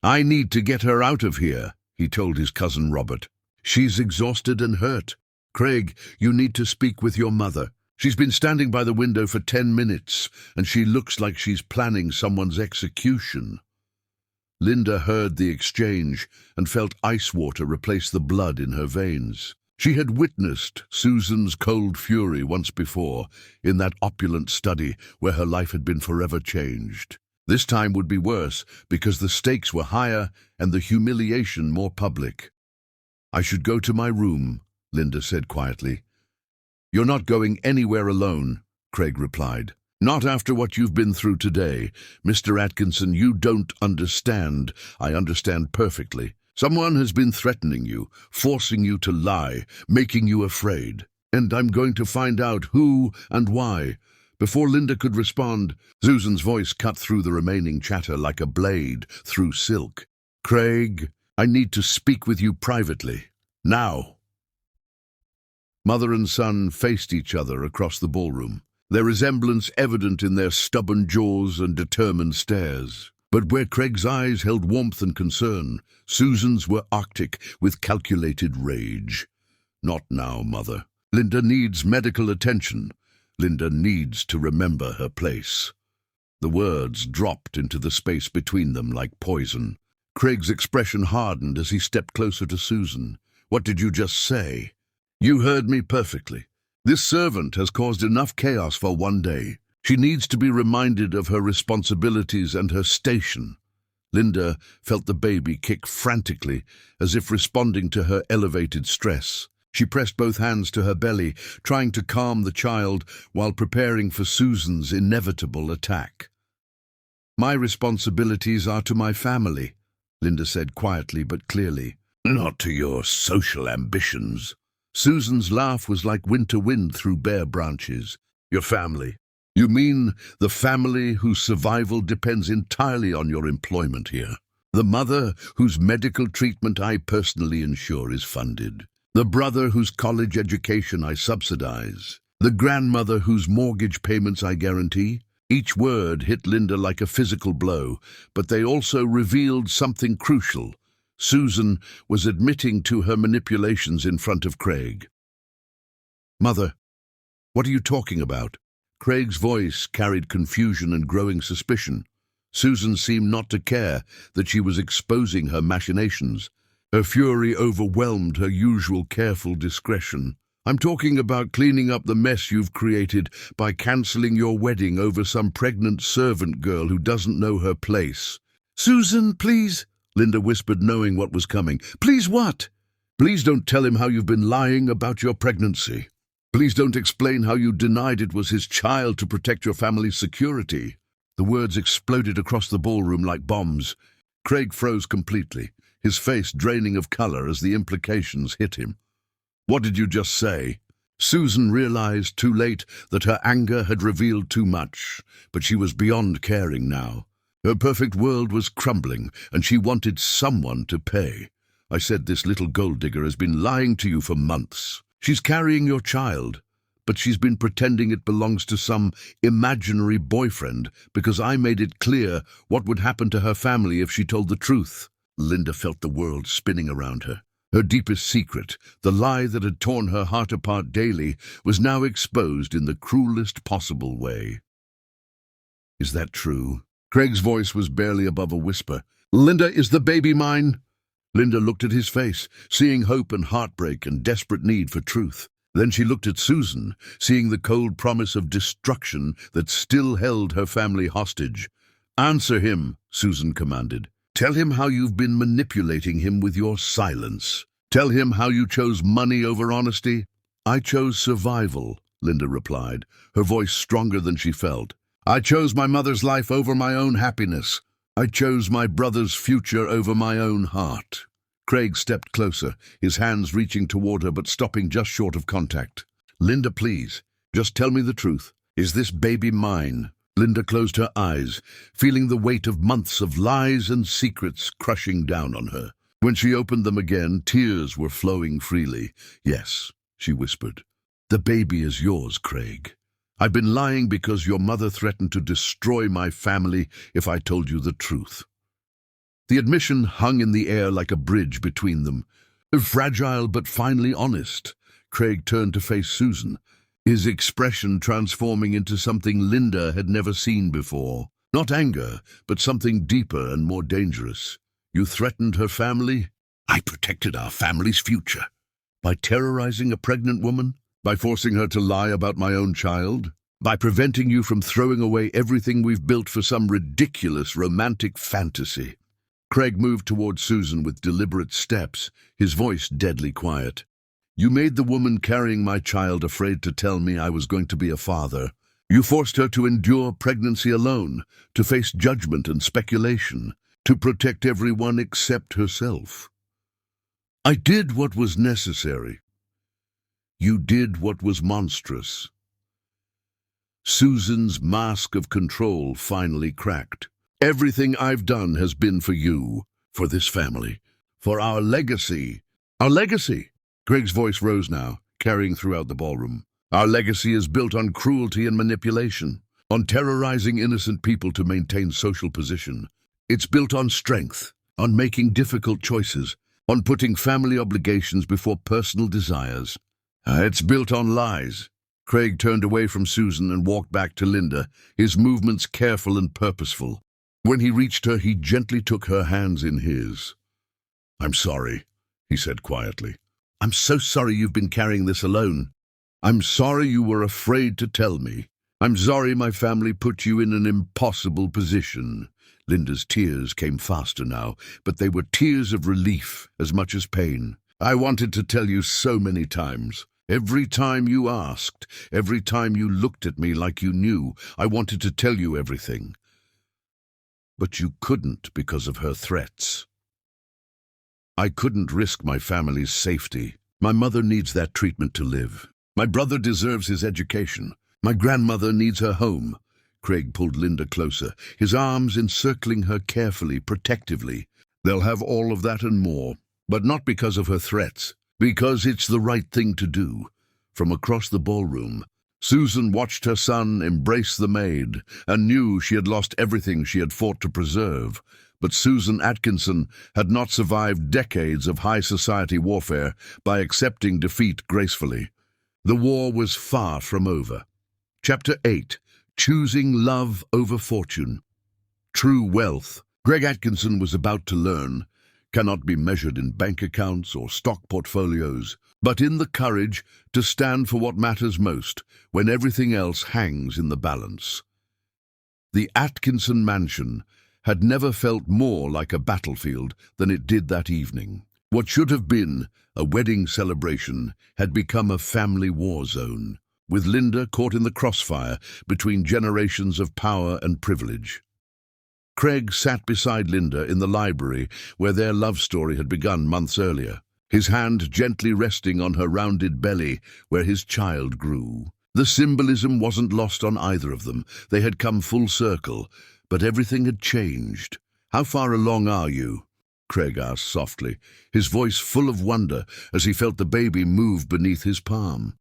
"I need to get her out of here," he told his cousin Robert. "She's exhausted and hurt. Craig, you need to speak with your mother. She's been standing by the window for 10 minutes, and she looks like she's planning someone's execution." Linda heard the exchange and felt ice water replace the blood in her veins. She had witnessed Susan's cold fury once before, in that opulent study where her life had been forever changed. This time would be worse, because the stakes were higher and the humiliation more public. "I should go to my room," Linda said quietly. "You're not going anywhere alone," Craig replied. "Not after what you've been through today. Mr. Atkinson, you don't understand. I understand perfectly. Someone has been threatening you, forcing you to lie, making you afraid. And I'm going to find out who and why." Before Linda could respond, Susan's voice cut through the remaining chatter like a blade through silk. "Craig, I need to speak with you privately. Now." Mother and son faced each other across the ballroom, their resemblance evident in their stubborn jaws and determined stares. But where Craig's eyes held warmth and concern, Susan's were arctic with calculated rage. "Not now, Mother. Linda needs medical attention. Linda needs to remember her place." The words dropped into the space between them like poison. Craig's expression hardened as he stepped closer to Susan. "What did you just say?" "You heard me perfectly. This servant has caused enough chaos for one day. She needs to be reminded of her responsibilities and her station." Linda felt the baby kick frantically, as if responding to her elevated stress. She pressed both hands to her belly, trying to calm the child while preparing for Susan's inevitable attack. "My responsibilities are to my family," Linda said quietly but clearly. "Not to your social ambitions." Susan's laugh was like winter wind through bare branches. Your family. You mean the family whose survival depends entirely on your employment here. The mother whose medical treatment I personally ensure is funded. The brother whose college education I subsidize. The grandmother whose mortgage payments I guarantee. Each word hit Linda like a physical blow, but they also revealed something crucial. Susan was admitting to her manipulations in front of Craig. Mother, what are you talking about? Craig's voice carried confusion and growing suspicion. Susan seemed not to care that she was exposing her machinations. Her fury overwhelmed her usual careful discretion. I'm talking about cleaning up the mess you've created by cancelling your wedding over some pregnant servant girl who doesn't know her place. Susan, please, Linda whispered, knowing what was coming. Please what? Please don't tell him how you've been lying about your pregnancy. Please don't explain how you denied it was his child to protect your family's security. The words exploded across the ballroom like bombs. Craig froze completely, his face draining of color as the implications hit him. What did you just say? Susan realized too late that her anger had revealed too much, but she was beyond caring now. Her perfect world was crumbling, and she wanted someone to pay. I said this little gold digger has been lying to you for months. She's carrying your child, but she's been pretending it belongs to some imaginary boyfriend because I made it clear what would happen to her family if she told the truth. Linda felt the world spinning around her. Her deepest secret, the lie that had torn her heart apart daily, was now exposed in the cruelest possible way. Is that true? Craig's voice was barely above a whisper. Linda, is the baby mine? Linda looked at his face, seeing hope and heartbreak and desperate need for truth. Then she looked at Susan, seeing the cold promise of destruction that still held her family hostage. Answer him, Susan commanded. Tell him how you've been manipulating him with your silence. Tell him how you chose money over honesty. I chose survival, Linda replied, her voice stronger than she felt. I chose my mother's life over my own happiness. I chose my brother's future over my own heart. Craig stepped closer, his hands reaching toward her but stopping just short of contact. Linda, please, just tell me the truth. Is this baby mine? Linda closed her eyes, feeling the weight of months of lies and secrets crushing down on her. When she opened them again, tears were flowing freely. Yes, she whispered. The baby is yours, Craig. I've been lying because your mother threatened to destroy my family if I told you the truth. The admission hung in the air like a bridge between them. Fragile but finally honest, Craig turned to face Susan, his expression transforming into something Linda had never seen before. Not anger, but something deeper and more dangerous. You threatened her family? I protected our family's future. By terrorizing a pregnant woman? By forcing her to lie about my own child? By preventing you from throwing away everything we've built for some ridiculous romantic fantasy? Craig moved toward Susan with deliberate steps, his voice deadly quiet. You made the woman carrying my child afraid to tell me I was going to be a father. You forced her to endure pregnancy alone, to face judgment and speculation, to protect everyone except herself. I did what was necessary. You did what was monstrous. Susan's mask of control finally cracked. Everything I've done has been for you, for this family, for our legacy. Our legacy! Greg's voice rose now, carrying throughout the ballroom. Our legacy is built on cruelty and manipulation, on terrorizing innocent people to maintain social position. It's built on strength, on making difficult choices, on putting family obligations before personal desires. It's built on lies. Craig turned away from Susan and walked back to Linda, his movements careful and purposeful. When he reached her, he gently took her hands in his. I'm sorry, he said quietly. I'm so sorry you've been carrying this alone. I'm sorry you were afraid to tell me. I'm sorry my family put you in an impossible position. Linda's tears came faster now, but they were tears of relief as much as pain. I wanted to tell you so many times. Every time you asked, every time you looked at me like you knew, I wanted to tell you everything. But you couldn't because of her threats. I couldn't risk my family's safety. My mother needs that treatment to live. My brother deserves his education. My grandmother needs her home. Craig pulled Linda closer, his arms encircling her carefully, protectively. They'll have all of that and more, but not because of her threats, because it's the right thing to do. From across the ballroom, Susan watched her son embrace the maid and knew she had lost everything she had fought to preserve. But Susan Atkinson had not survived decades of high society warfare by accepting defeat gracefully. The war was far from over. Chapter 8. Choosing Love Over Fortune. True wealth, Greg Atkinson was about to learn, cannot be measured in bank accounts or stock portfolios, but in the courage to stand for what matters most when everything else hangs in the balance. The Atkinson mansion had never felt more like a battlefield than it did that evening. What should have been a wedding celebration had become a family war zone, with Linda caught in the crossfire between generations of power and privilege. Craig sat beside Linda in the library where their love story had begun months earlier, his hand gently resting on her rounded belly where his child grew. The symbolism wasn't lost on either of them. They had come full circle, but everything had changed. "How far along are you?" Craig asked softly, his voice full of wonder as he felt the baby move beneath his palm.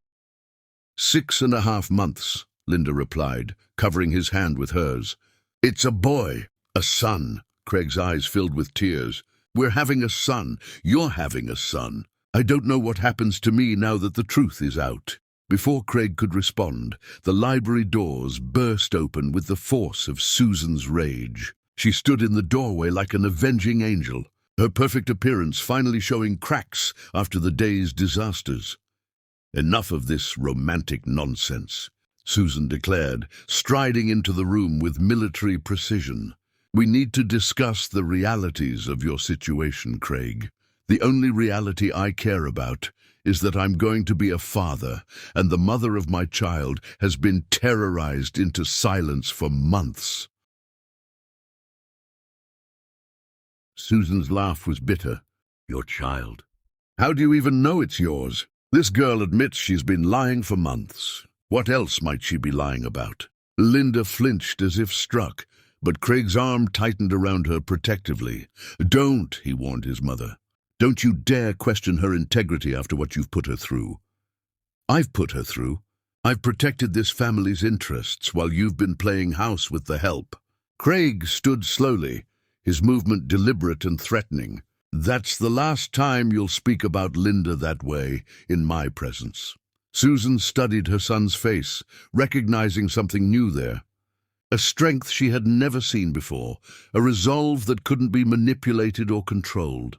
6.5 months, Linda replied, covering his hand with hers. "It's a boy, a son." Craig's eyes filled with tears. "We're having a son. You're having a son. I don't know what happens to me now that the truth is out." Before Craig could respond, the library doors burst open with the force of Susan's rage. She stood in the doorway like an avenging angel, her perfect appearance finally showing cracks after the day's disasters. "Enough of this romantic nonsense," Susan declared, striding into the room with military precision. "We need to discuss the realities of your situation, Craig. The only reality I care about is that I'm going to be a father, and the mother of my child has been terrorized into silence for months." Susan's laugh was bitter. "Your child? How do you even know it's yours? This girl admits she's been lying for months. What else might she be lying about?" Linda flinched as if struck, but Craig's arm tightened around her protectively. "Don't," he warned his mother. "Don't you dare question her integrity after what you've put her through." "I've put her through. I've protected this family's interests while you've been playing house with the help." Craig stood slowly, his movement deliberate and threatening. "That's the last time you'll speak about Linda that way in my presence." Susan studied her son's face, recognizing something new there. A strength she had never seen before, a resolve that couldn't be manipulated or controlled.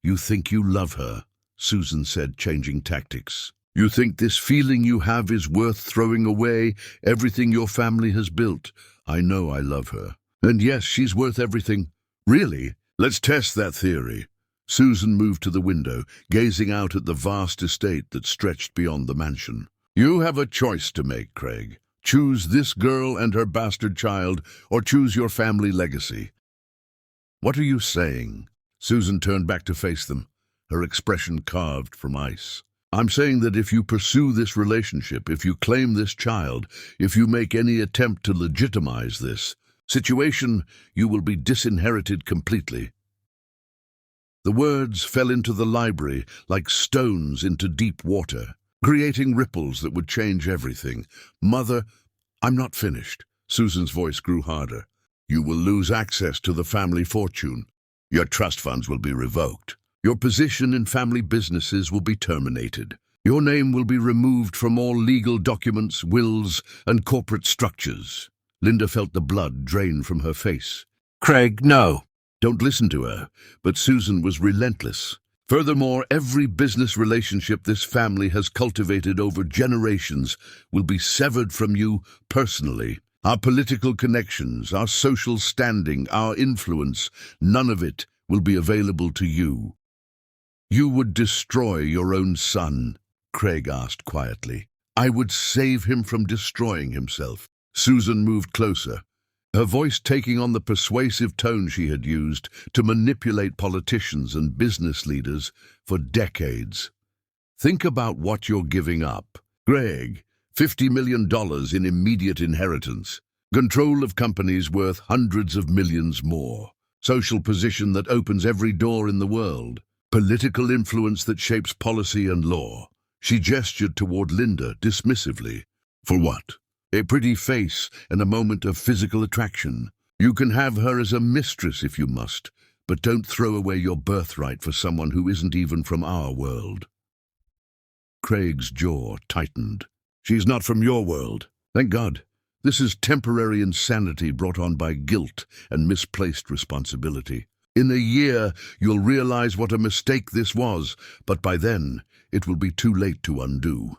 "You think you love her," Susan said, changing tactics. "You think this feeling you have is worth throwing away everything your family has built. I know I love her. And yes, she's worth everything. Really? Let's test that theory." Susan moved to the window, gazing out at the vast estate that stretched beyond the mansion. "You have a choice to make, Craig. Choose this girl and her bastard child, or choose your family legacy." "What are you saying?" Susan turned back to face them, her expression carved from ice. "I'm saying that if you pursue this relationship, if you claim this child, if you make any attempt to legitimize this situation, you will be disinherited completely." The words fell into the library like stones into deep water, creating ripples that would change everything. "Mother, I'm not finished." Susan's voice grew harder. "You will lose access to the family fortune. Your trust funds will be revoked. Your position in family businesses will be terminated. Your name will be removed from all legal documents, wills, and corporate structures." Linda felt the blood drain from her face. "Craig, no." Don't listen to her, but Susan was relentless. "Furthermore, every business relationship this family has cultivated over generations will be severed from you personally. Our political connections, our social standing, our influence, none of it will be available to you." "You would destroy your own son?" Craig asked quietly. "I would save him from destroying himself." Susan moved closer, her voice taking on the persuasive tone she had used to manipulate politicians and business leaders for decades. Think about what you're giving up. Greg, $50 million in immediate inheritance. Control of companies worth hundreds of millions more. Social position that opens every door in the world. Political influence that shapes policy and law. She gestured toward Linda dismissively. For what? A pretty face and a moment of physical attraction. You can have her as a mistress if you must, but don't throw away your birthright for someone who isn't even from our world. Craig's jaw tightened. She's not from your world. Thank God. This is temporary insanity brought on by guilt and misplaced responsibility. In a year, you'll realize what a mistake this was, but by then, it will be too late to undo.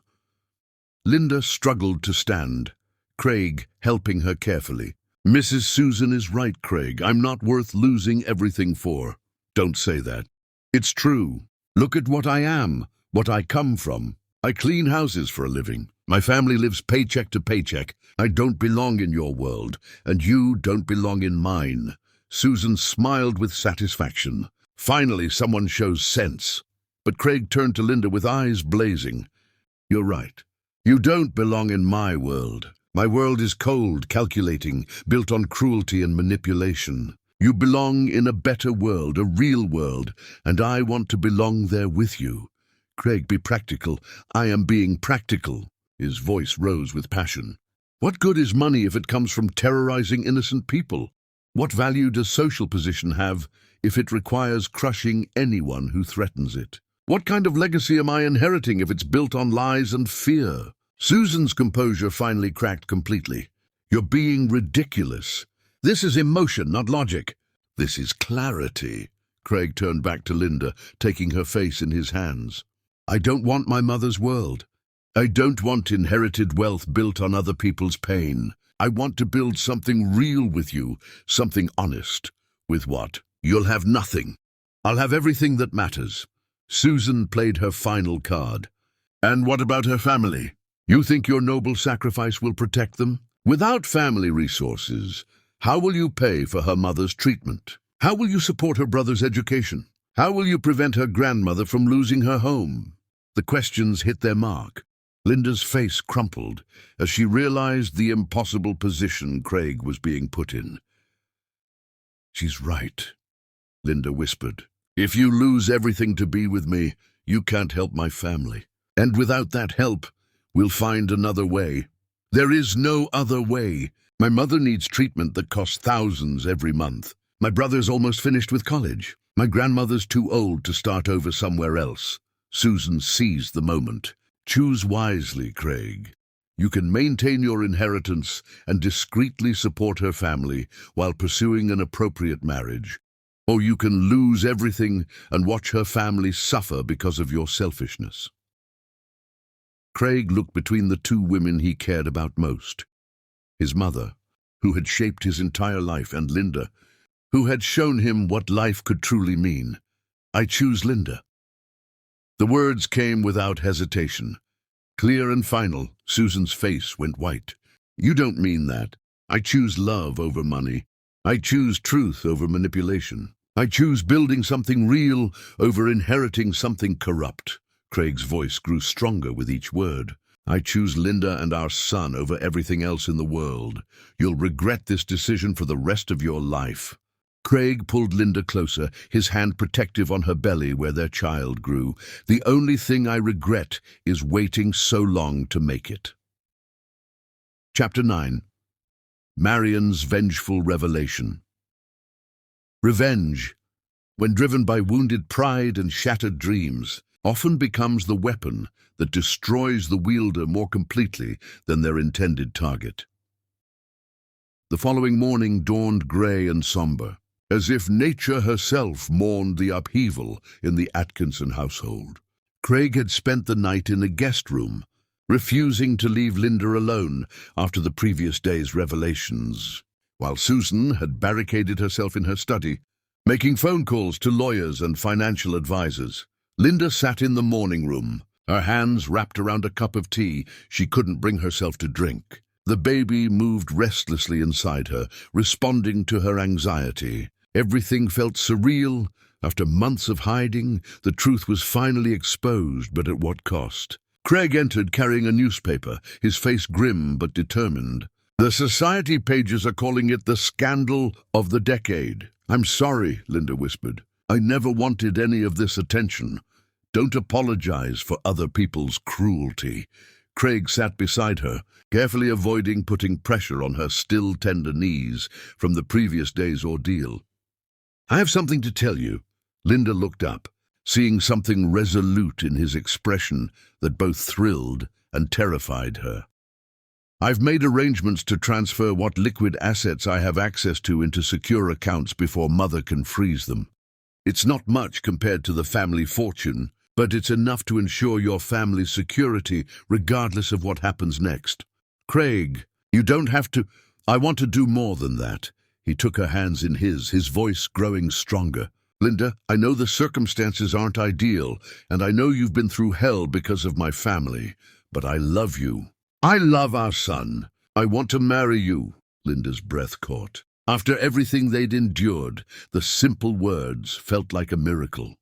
Linda struggled to stand, Craig helping her carefully. Mrs. Susan is right, Craig. I'm not worth losing everything for. Don't say that. It's true. Look at what I am, what I come from. I clean houses for a living. My family lives paycheck to paycheck. I don't belong in your world, and you don't belong in mine. Susan smiled with satisfaction. Finally, someone shows sense. But Craig turned to Linda with eyes blazing. You're right. You don't belong in my world. My world is cold, calculating, built on cruelty and manipulation. You belong in a better world, a real world, and I want to belong there with you. Craig, be practical. I am being practical. His voice rose with passion. What good is money if it comes from terrorizing innocent people? What value does social position have if it requires crushing anyone who threatens it? What kind of legacy am I inheriting if it's built on lies and fear? Susan's composure finally cracked completely. You're being ridiculous. This is emotion, not logic. This is clarity. Craig turned back to Linda, taking her face in his hands. I don't want my mother's world. I don't want inherited wealth built on other people's pain. I want to build something real with you, something honest. With what? You'll have nothing. I'll have everything that matters. Susan played her final card. And what about her family? You think your noble sacrifice will protect them? Without family resources, how will you pay for her mother's treatment? How will you support her brother's education? How will you prevent her grandmother from losing her home? The questions hit their mark. Linda's face crumpled as she realized the impossible position Craig was being put in. She's right, Linda whispered. If you lose everything to be with me, you can't help my family. And without that help, we'll find another way. There is no other way. My mother needs treatment that costs thousands every month. My brother's almost finished with college. My grandmother's too old to start over somewhere else. Susan seized the moment. Choose wisely, Craig. You can maintain your inheritance and discreetly support her family while pursuing an appropriate marriage. Or you can lose everything and watch her family suffer because of your selfishness. Craig looked between the two women he cared about most. His mother, who had shaped his entire life, and Linda, who had shown him what life could truly mean. I choose Linda. The words came without hesitation. Clear and final, Susan's face went white. You don't mean that. I choose love over money. I choose truth over manipulation. I choose building something real over inheriting something corrupt. Craig's voice grew stronger with each word. I choose Linda and our son over everything else in the world. You'll regret this decision for the rest of your life. Craig pulled Linda closer, his hand protective on her belly where their child grew. The only thing I regret is waiting so long to make it. Chapter 9. Marion's vengeful revelation. Revenge, when driven by wounded pride and shattered dreams, often becomes the weapon that destroys the wielder more completely than their intended target. The following morning dawned grey and somber, as if nature herself mourned the upheaval in the Atkinson household. Craig had spent the night in a guest room, refusing to leave Linda alone after the previous day's revelations, while Susan had barricaded herself in her study, making phone calls to lawyers and financial advisors. Linda sat in the morning room, her hands wrapped around a cup of tea she couldn't bring herself to drink. The baby moved restlessly inside her, responding to her anxiety. Everything felt surreal, After months of hiding, the truth was finally exposed, but at what cost? Craig entered carrying a newspaper, his face grim but determined. The society pages are calling it the scandal of the decade. I'm sorry, Linda whispered. I never wanted any of this attention. Don't apologize for other people's cruelty. Craig sat beside her, carefully avoiding putting pressure on her still tender knees from the previous day's ordeal. I have something to tell you. Linda looked up, seeing something resolute in his expression that both thrilled and terrified her. I've made arrangements to transfer what liquid assets I have access to into secure accounts before Mother can freeze them. It's not much compared to the family fortune, but it's enough to ensure your family's security regardless of what happens next. Craig, you don't have to. I want to do more than that. He took her hands in his voice growing stronger. Linda, I know the circumstances aren't ideal, and I know you've been through hell because of my family, but I love you. I love our son. I want to marry you. Linda's breath caught. After everything they'd endured, the simple words felt like a miracle.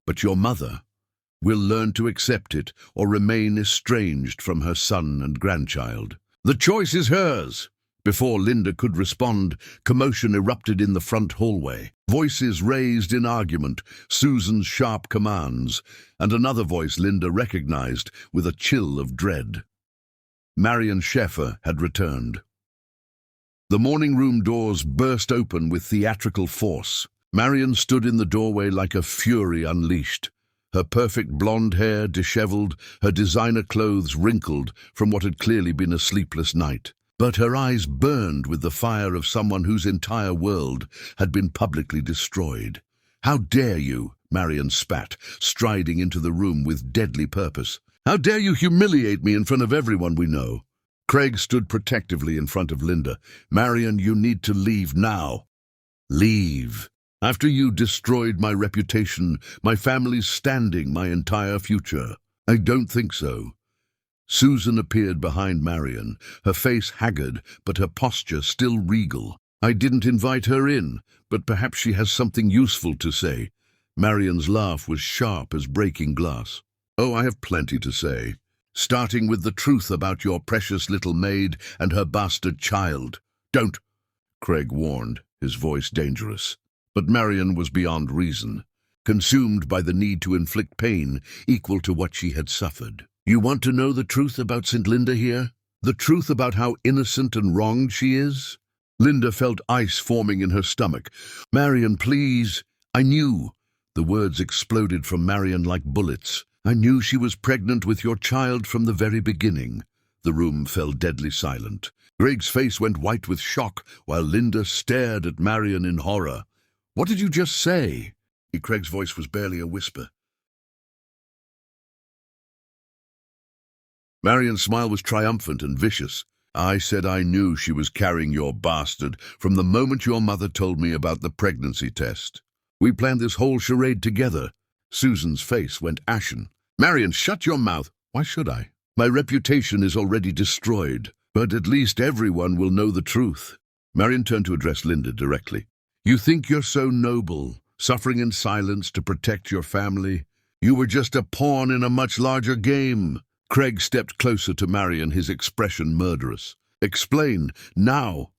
But your mother will learn to accept it or remain estranged from her son and grandchild. The choice is hers. Before Linda could respond, commotion erupted in the front hallway. Voices raised in argument, Susan's sharp commands, and another voice Linda recognized with a chill of dread. Marion Scheffe had returned. The morning room doors burst open with theatrical force. Marion stood in the doorway like a fury unleashed. Her perfect blonde hair disheveled, her designer clothes wrinkled from what had clearly been a sleepless night. But her eyes burned with the fire of someone whose entire world had been publicly destroyed. How dare you, Marion spat, striding into the room with deadly purpose. How dare you humiliate me in front of everyone we know? Craig stood protectively in front of Linda. Marion, you need to leave now. Leave. After you destroyed my reputation, my family's standing, my entire future. I don't think so. Susan appeared behind Marion, her face haggard, but her posture still regal. I didn't invite her in, but perhaps she has something useful to say. Marion's laugh was sharp as breaking glass. Oh, I have plenty to say, starting with the truth about your precious little maid and her bastard child. Don't, Craig warned, his voice dangerous. But Marion was beyond reason, consumed by the need to inflict pain equal to what she had suffered. You want to know the truth about St. Linda here? The truth about how innocent and wronged she is? Linda felt ice forming in her stomach. Marion, please. I knew. The words exploded from Marion like bullets. I knew she was pregnant with your child from the very beginning. The room fell deadly silent. Greg's face went white with shock, while Linda stared at Marion in horror. What did you just say? Craig's voice was barely a whisper. Marion's smile was triumphant and vicious. I said I knew she was carrying your bastard from the moment your mother told me about the pregnancy test. We planned this whole charade together. Susan's face went ashen. Marion, shut your mouth. Why should I? My reputation is already destroyed, but at least everyone will know the truth. Marion turned to address Linda directly. You think you're so noble, suffering in silence to protect your family? You were just a pawn in a much larger game. Craig stepped closer to Marion, his expression murderous. Explain, now.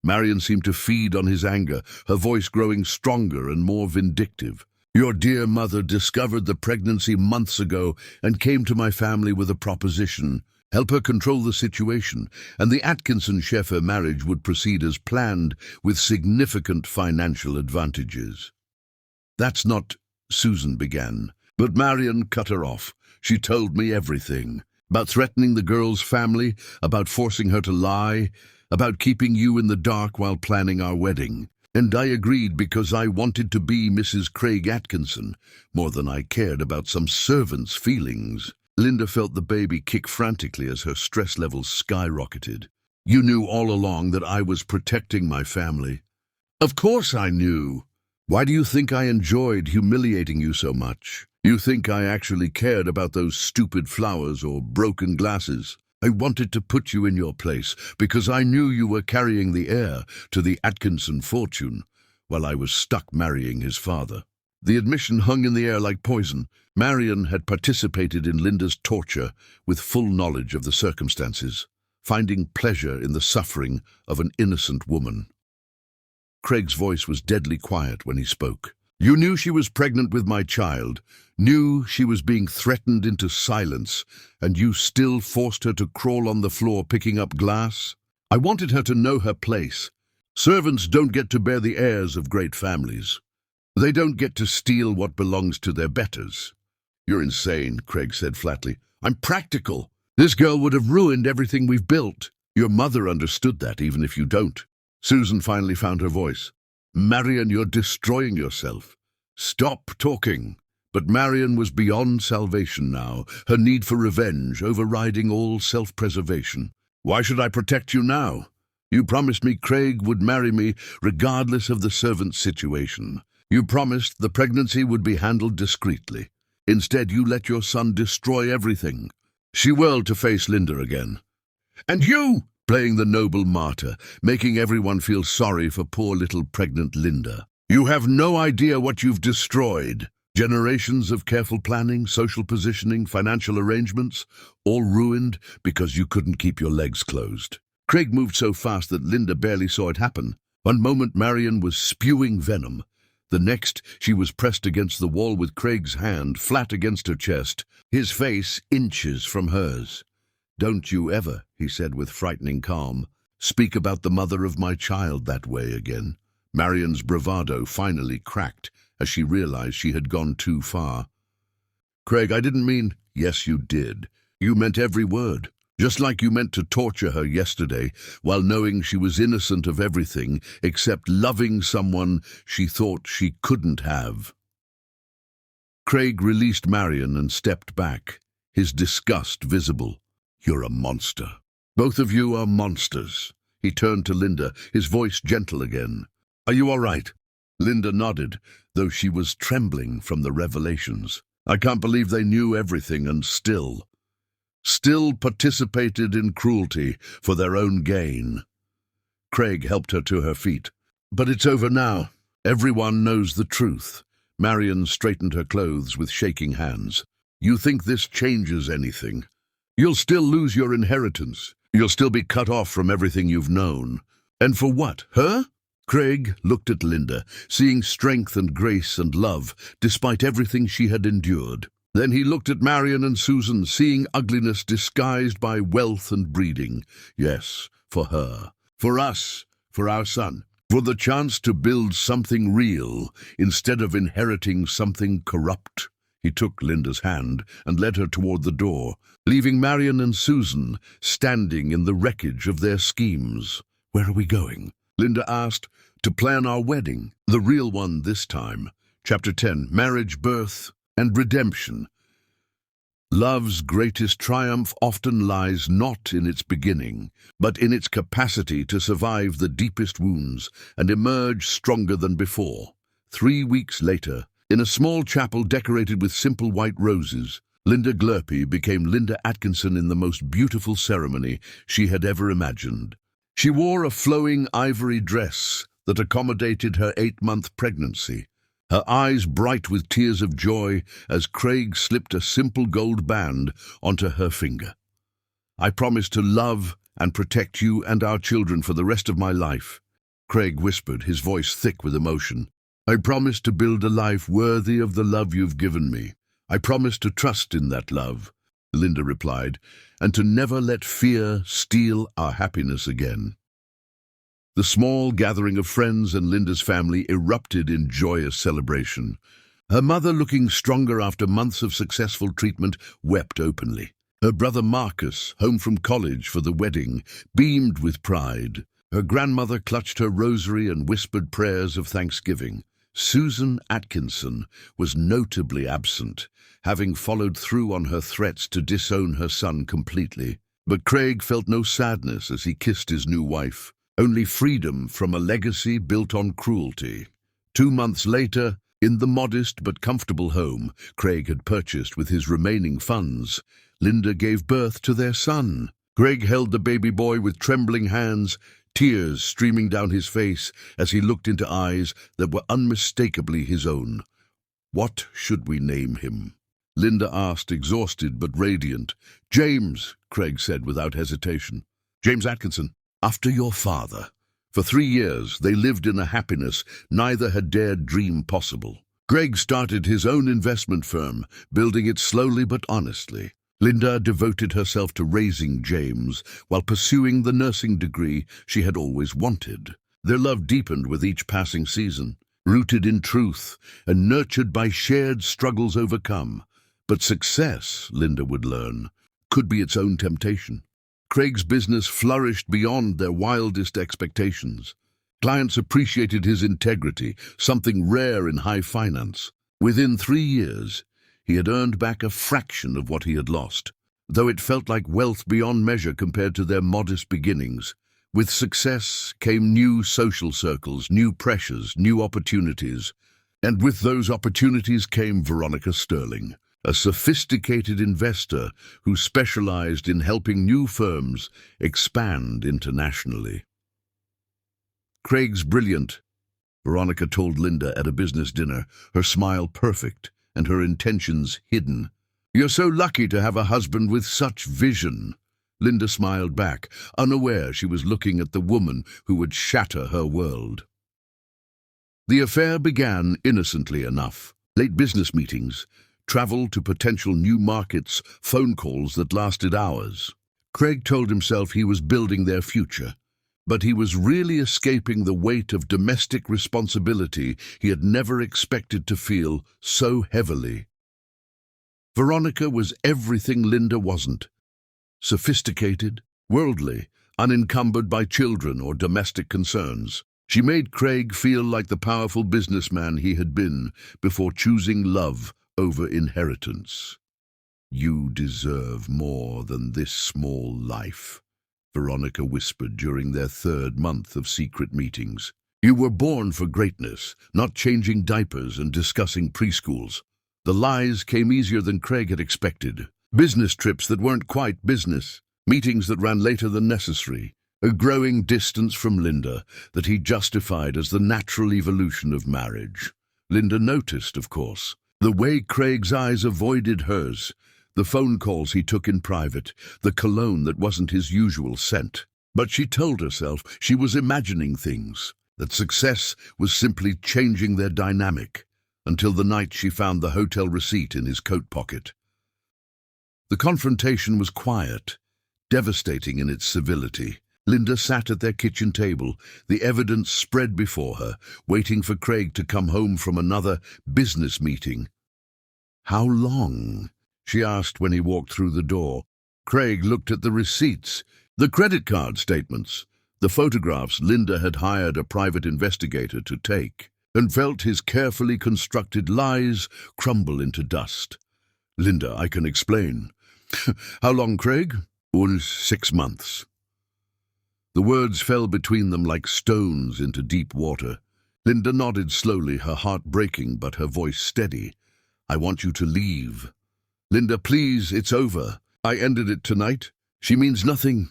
Marion seemed to feed on his anger, her voice growing stronger and more vindictive. Your dear mother discovered the pregnancy months ago and came to my family with a proposition. Help her control the situation, and the Atkinson-Scheffe marriage would proceed as planned with significant financial advantages. That's not, Susan began, but Marion cut her off. She told me everything. About threatening the girl's family, about forcing her to lie, about keeping you in the dark while planning our wedding. And I agreed because I wanted to be Mrs. Craig Atkinson, more than I cared about some servant's feelings. Linda felt the baby kick frantically as her stress levels skyrocketed. You knew all along that I was protecting my family. Of course I knew. Why do you think I enjoyed humiliating you so much? You think I actually cared about those stupid flowers or broken glasses? I wanted to put you in your place because I knew you were carrying the heir to the Atkinson fortune while I was stuck marrying his father. The admission hung in the air like poison. Marion had participated in Linda's torture with full knowledge of the circumstances, finding pleasure in the suffering of an innocent woman. Craig's voice was deadly quiet when he spoke. You knew she was pregnant with my child, knew she was being threatened into silence, and you still forced her to crawl on the floor picking up glass? I wanted her to know her place. Servants don't get to bear the heirs of great families. They don't get to steal what belongs to their betters. You're insane, Craig said flatly. I'm practical. This girl would have ruined everything we've built. Your mother understood that, even if you don't. Susan finally found her voice. Marion, you're destroying yourself. Stop talking. But Marion was beyond salvation now, her need for revenge overriding all self-preservation. Why should I protect you now? You promised me Craig would marry me regardless of the servant's situation. You promised the pregnancy would be handled discreetly. Instead, you let your son destroy everything. She whirled to face Linda again. And you! Playing the noble martyr, making everyone feel sorry for poor little pregnant Linda. You have no idea what you've destroyed. Generations of careful planning, social positioning, financial arrangements, all ruined because you couldn't keep your legs closed. Craig moved so fast that Linda barely saw it happen. One moment Marion was spewing venom. The next, she was pressed against the wall with Craig's hand flat against her chest, his face inches from hers. Don't you ever, he said with frightening calm, speak about the mother of my child that way again. Marion's bravado finally cracked as she realized she had gone too far. Craig, I didn't mean... Yes, you did. You meant every word. Just like you meant to torture her yesterday while knowing she was innocent of everything except loving someone she thought she couldn't have. Craig released Marion and stepped back, his disgust visible. You're a monster. Both of you are monsters. He turned to Linda, his voice gentle again. Are you all right? Linda nodded, though she was trembling from the revelations. I can't believe they knew everything and still participated in cruelty for their own gain. Craig helped her to her feet. But it's over now. Everyone knows the truth. Marion straightened her clothes with shaking hands. You think this changes anything? You'll still lose your inheritance. You'll still be cut off from everything you've known. And for what, her? Craig looked at Linda, seeing strength and grace and love, despite everything she had endured. Then he looked at Marion and Susan, seeing ugliness disguised by wealth and breeding. Yes, for her. For us. For our son. For the chance to build something real, instead of inheriting something corrupt. He took Linda's hand and led her toward the door, leaving Marion and Susan standing in the wreckage of their schemes. Where are we going? Linda asked. To plan our wedding, the real one this time. Chapter 10, Marriage, Birth, and Redemption. Love's greatest triumph often lies not in its beginning, but in its capacity to survive the deepest wounds and emerge stronger than before. 3 weeks later, in a small chapel decorated with simple white roses, Linda Glurpy became Linda Atkinson in the most beautiful ceremony she had ever imagined. She wore a flowing ivory dress that accommodated her 8-month pregnancy, her eyes bright with tears of joy as Craig slipped a simple gold band onto her finger. I promise to love and protect you and our children for the rest of my life, Craig whispered, his voice thick with emotion. I promise to build a life worthy of the love you've given me. I promise to trust in that love, Linda replied, and to never let fear steal our happiness again. The small gathering of friends and Linda's family erupted in joyous celebration. Her mother, looking stronger after months of successful treatment, wept openly. Her brother Marcus, home from college for the wedding, beamed with pride. Her grandmother clutched her rosary and whispered prayers of thanksgiving. Susan Atkinson was notably absent, having followed through on her threats to disown her son completely. But Craig felt no sadness as he kissed his new wife. Only freedom from a legacy built on cruelty. 2 months later, in the modest but comfortable home Craig had purchased with his remaining funds, Linda gave birth to their son. Craig held the baby boy with trembling hands, tears streaming down his face as he looked into eyes that were unmistakably his own. "What should we name him?" Linda asked, exhausted but radiant. "James," Craig said without hesitation. "James Atkinson, after your father." For 3 years, they lived in a happiness neither had dared dream possible. Craig started his own investment firm, building it slowly but honestly. Linda devoted herself to raising James while pursuing the nursing degree she had always wanted. Their love deepened with each passing season, rooted in truth and nurtured by shared struggles overcome. But success, Linda would learn, could be its own temptation. Craig's business flourished beyond their wildest expectations. Clients appreciated his integrity, something rare in high finance. Within 3 years, he had earned back a fraction of what he had lost, though it felt like wealth beyond measure compared to their modest beginnings. With success came new social circles, new pressures, new opportunities. And with those opportunities came Veronica Sterling, a sophisticated investor who specialized in helping new firms expand internationally. "Craig's brilliant," Veronica told Linda at a business dinner, her smile perfect and her intentions hidden. "You're so lucky to have a husband with such vision." Linda smiled back, unaware she was looking at the woman who would shatter her world. The affair began innocently enough. Late business meetings, travel to potential new markets, phone calls that lasted hours. Craig told himself he was building their future, but he was really escaping the weight of domestic responsibility he had never expected to feel so heavily. Veronica was everything Linda wasn't. Sophisticated, worldly, unencumbered by children or domestic concerns. She made Craig feel like the powerful businessman he had been before choosing love over inheritance. "You deserve more than this small life," Veronica whispered during their 3rd month of secret meetings. "You were born for greatness, not changing diapers and discussing preschools." The lies came easier than Craig had expected. Business trips that weren't quite business, meetings that ran later than necessary, a growing distance from Linda that he justified as the natural evolution of marriage. Linda noticed, of course, the way Craig's eyes avoided hers, the phone calls he took in private, the cologne that wasn't his usual scent. But she told herself she was imagining things, that success was simply changing their dynamic, until the night she found the hotel receipt in his coat pocket. The confrontation was quiet, devastating in its civility. Linda sat at their kitchen table, the evidence spread before her, waiting for Craig to come home from another business meeting. "How long?" she asked when he walked through the door. Craig looked at the receipts, the credit card statements, the photographs Linda had hired a private investigator to take, and felt his carefully constructed lies crumble into dust. "Linda, I can explain." "How long, Craig?" "Only 6 months." The words fell between them like stones into deep water. Linda nodded slowly, her heart breaking but her voice steady. "I want you to leave." "Linda, please, it's over. I ended it tonight. She means nothing.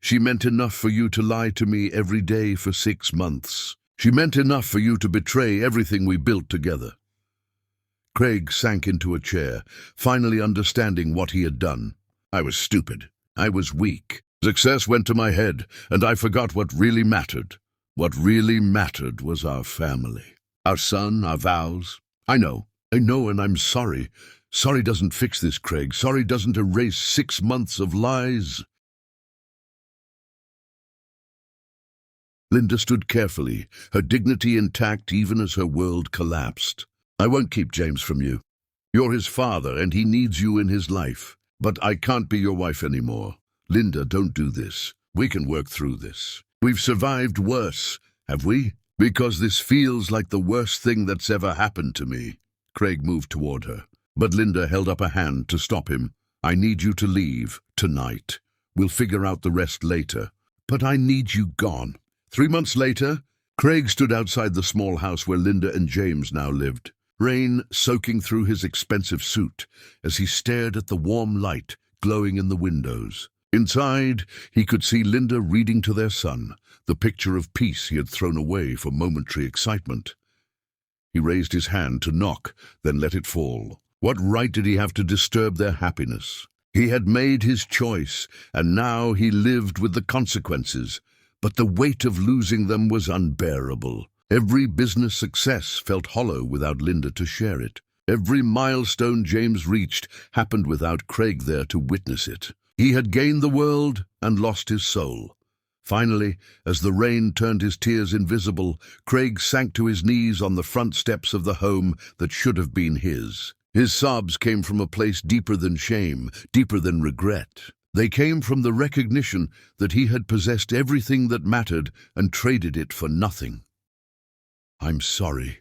She meant enough for you to lie to me every day for 6 months. She meant enough for you to betray everything we built together." Craig sank into a chair, finally understanding what he had done. "I was stupid. I was weak. Success went to my head, and I forgot what really mattered. What really mattered was our family. Our son, our vows. I know, and I'm sorry. Sorry doesn't fix this, Craig. Sorry doesn't erase 6 months of lies." Linda stood carefully, her dignity intact even as her world collapsed. "I won't keep James from you. You're his father, and he needs you in his life. But I can't be your wife anymore. Linda, don't do this. We can work through this. We've survived worse, have we? Because this feels like the worst thing that's ever happened to me." Craig moved toward her, but Linda held up a hand to stop him. "I need you to leave, tonight. We'll figure out the rest later. But I need you gone." 3 months later, Craig stood outside the small house where Linda and James now lived, rain soaking through his expensive suit as he stared at the warm light glowing in the windows. Inside, he could see Linda reading to their son, the picture of peace he had thrown away for momentary excitement. He raised his hand to knock, then let it fall. What right did he have to disturb their happiness? He had made his choice, and now he lived with the consequences. But the weight of losing them was unbearable. Every business success felt hollow without Linda to share it. Every milestone James reached happened without Craig there to witness it. He had gained the world and lost his soul. Finally, as the rain turned his tears invisible, Craig sank to his knees on the front steps of the home that should have been his. His sobs came from a place deeper than shame, deeper than regret. They came from the recognition that he had possessed everything that mattered and traded it for nothing. "I'm sorry,"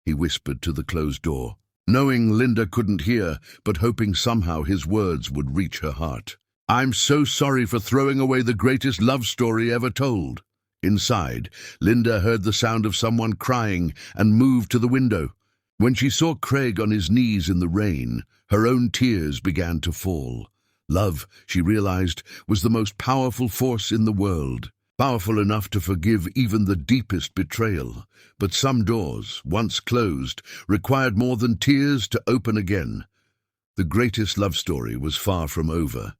he whispered to the closed door, knowing Linda couldn't hear, but hoping somehow his words would reach her heart. "I'm so sorry for throwing away the greatest love story ever told." Inside, Linda heard the sound of someone crying and moved to the window. When she saw Craig on his knees in the rain, her own tears began to fall. Love, she realized, was the most powerful force in the world, powerful enough to forgive even the deepest betrayal. But some doors, once closed, required more than tears to open again. The greatest love story was far from over.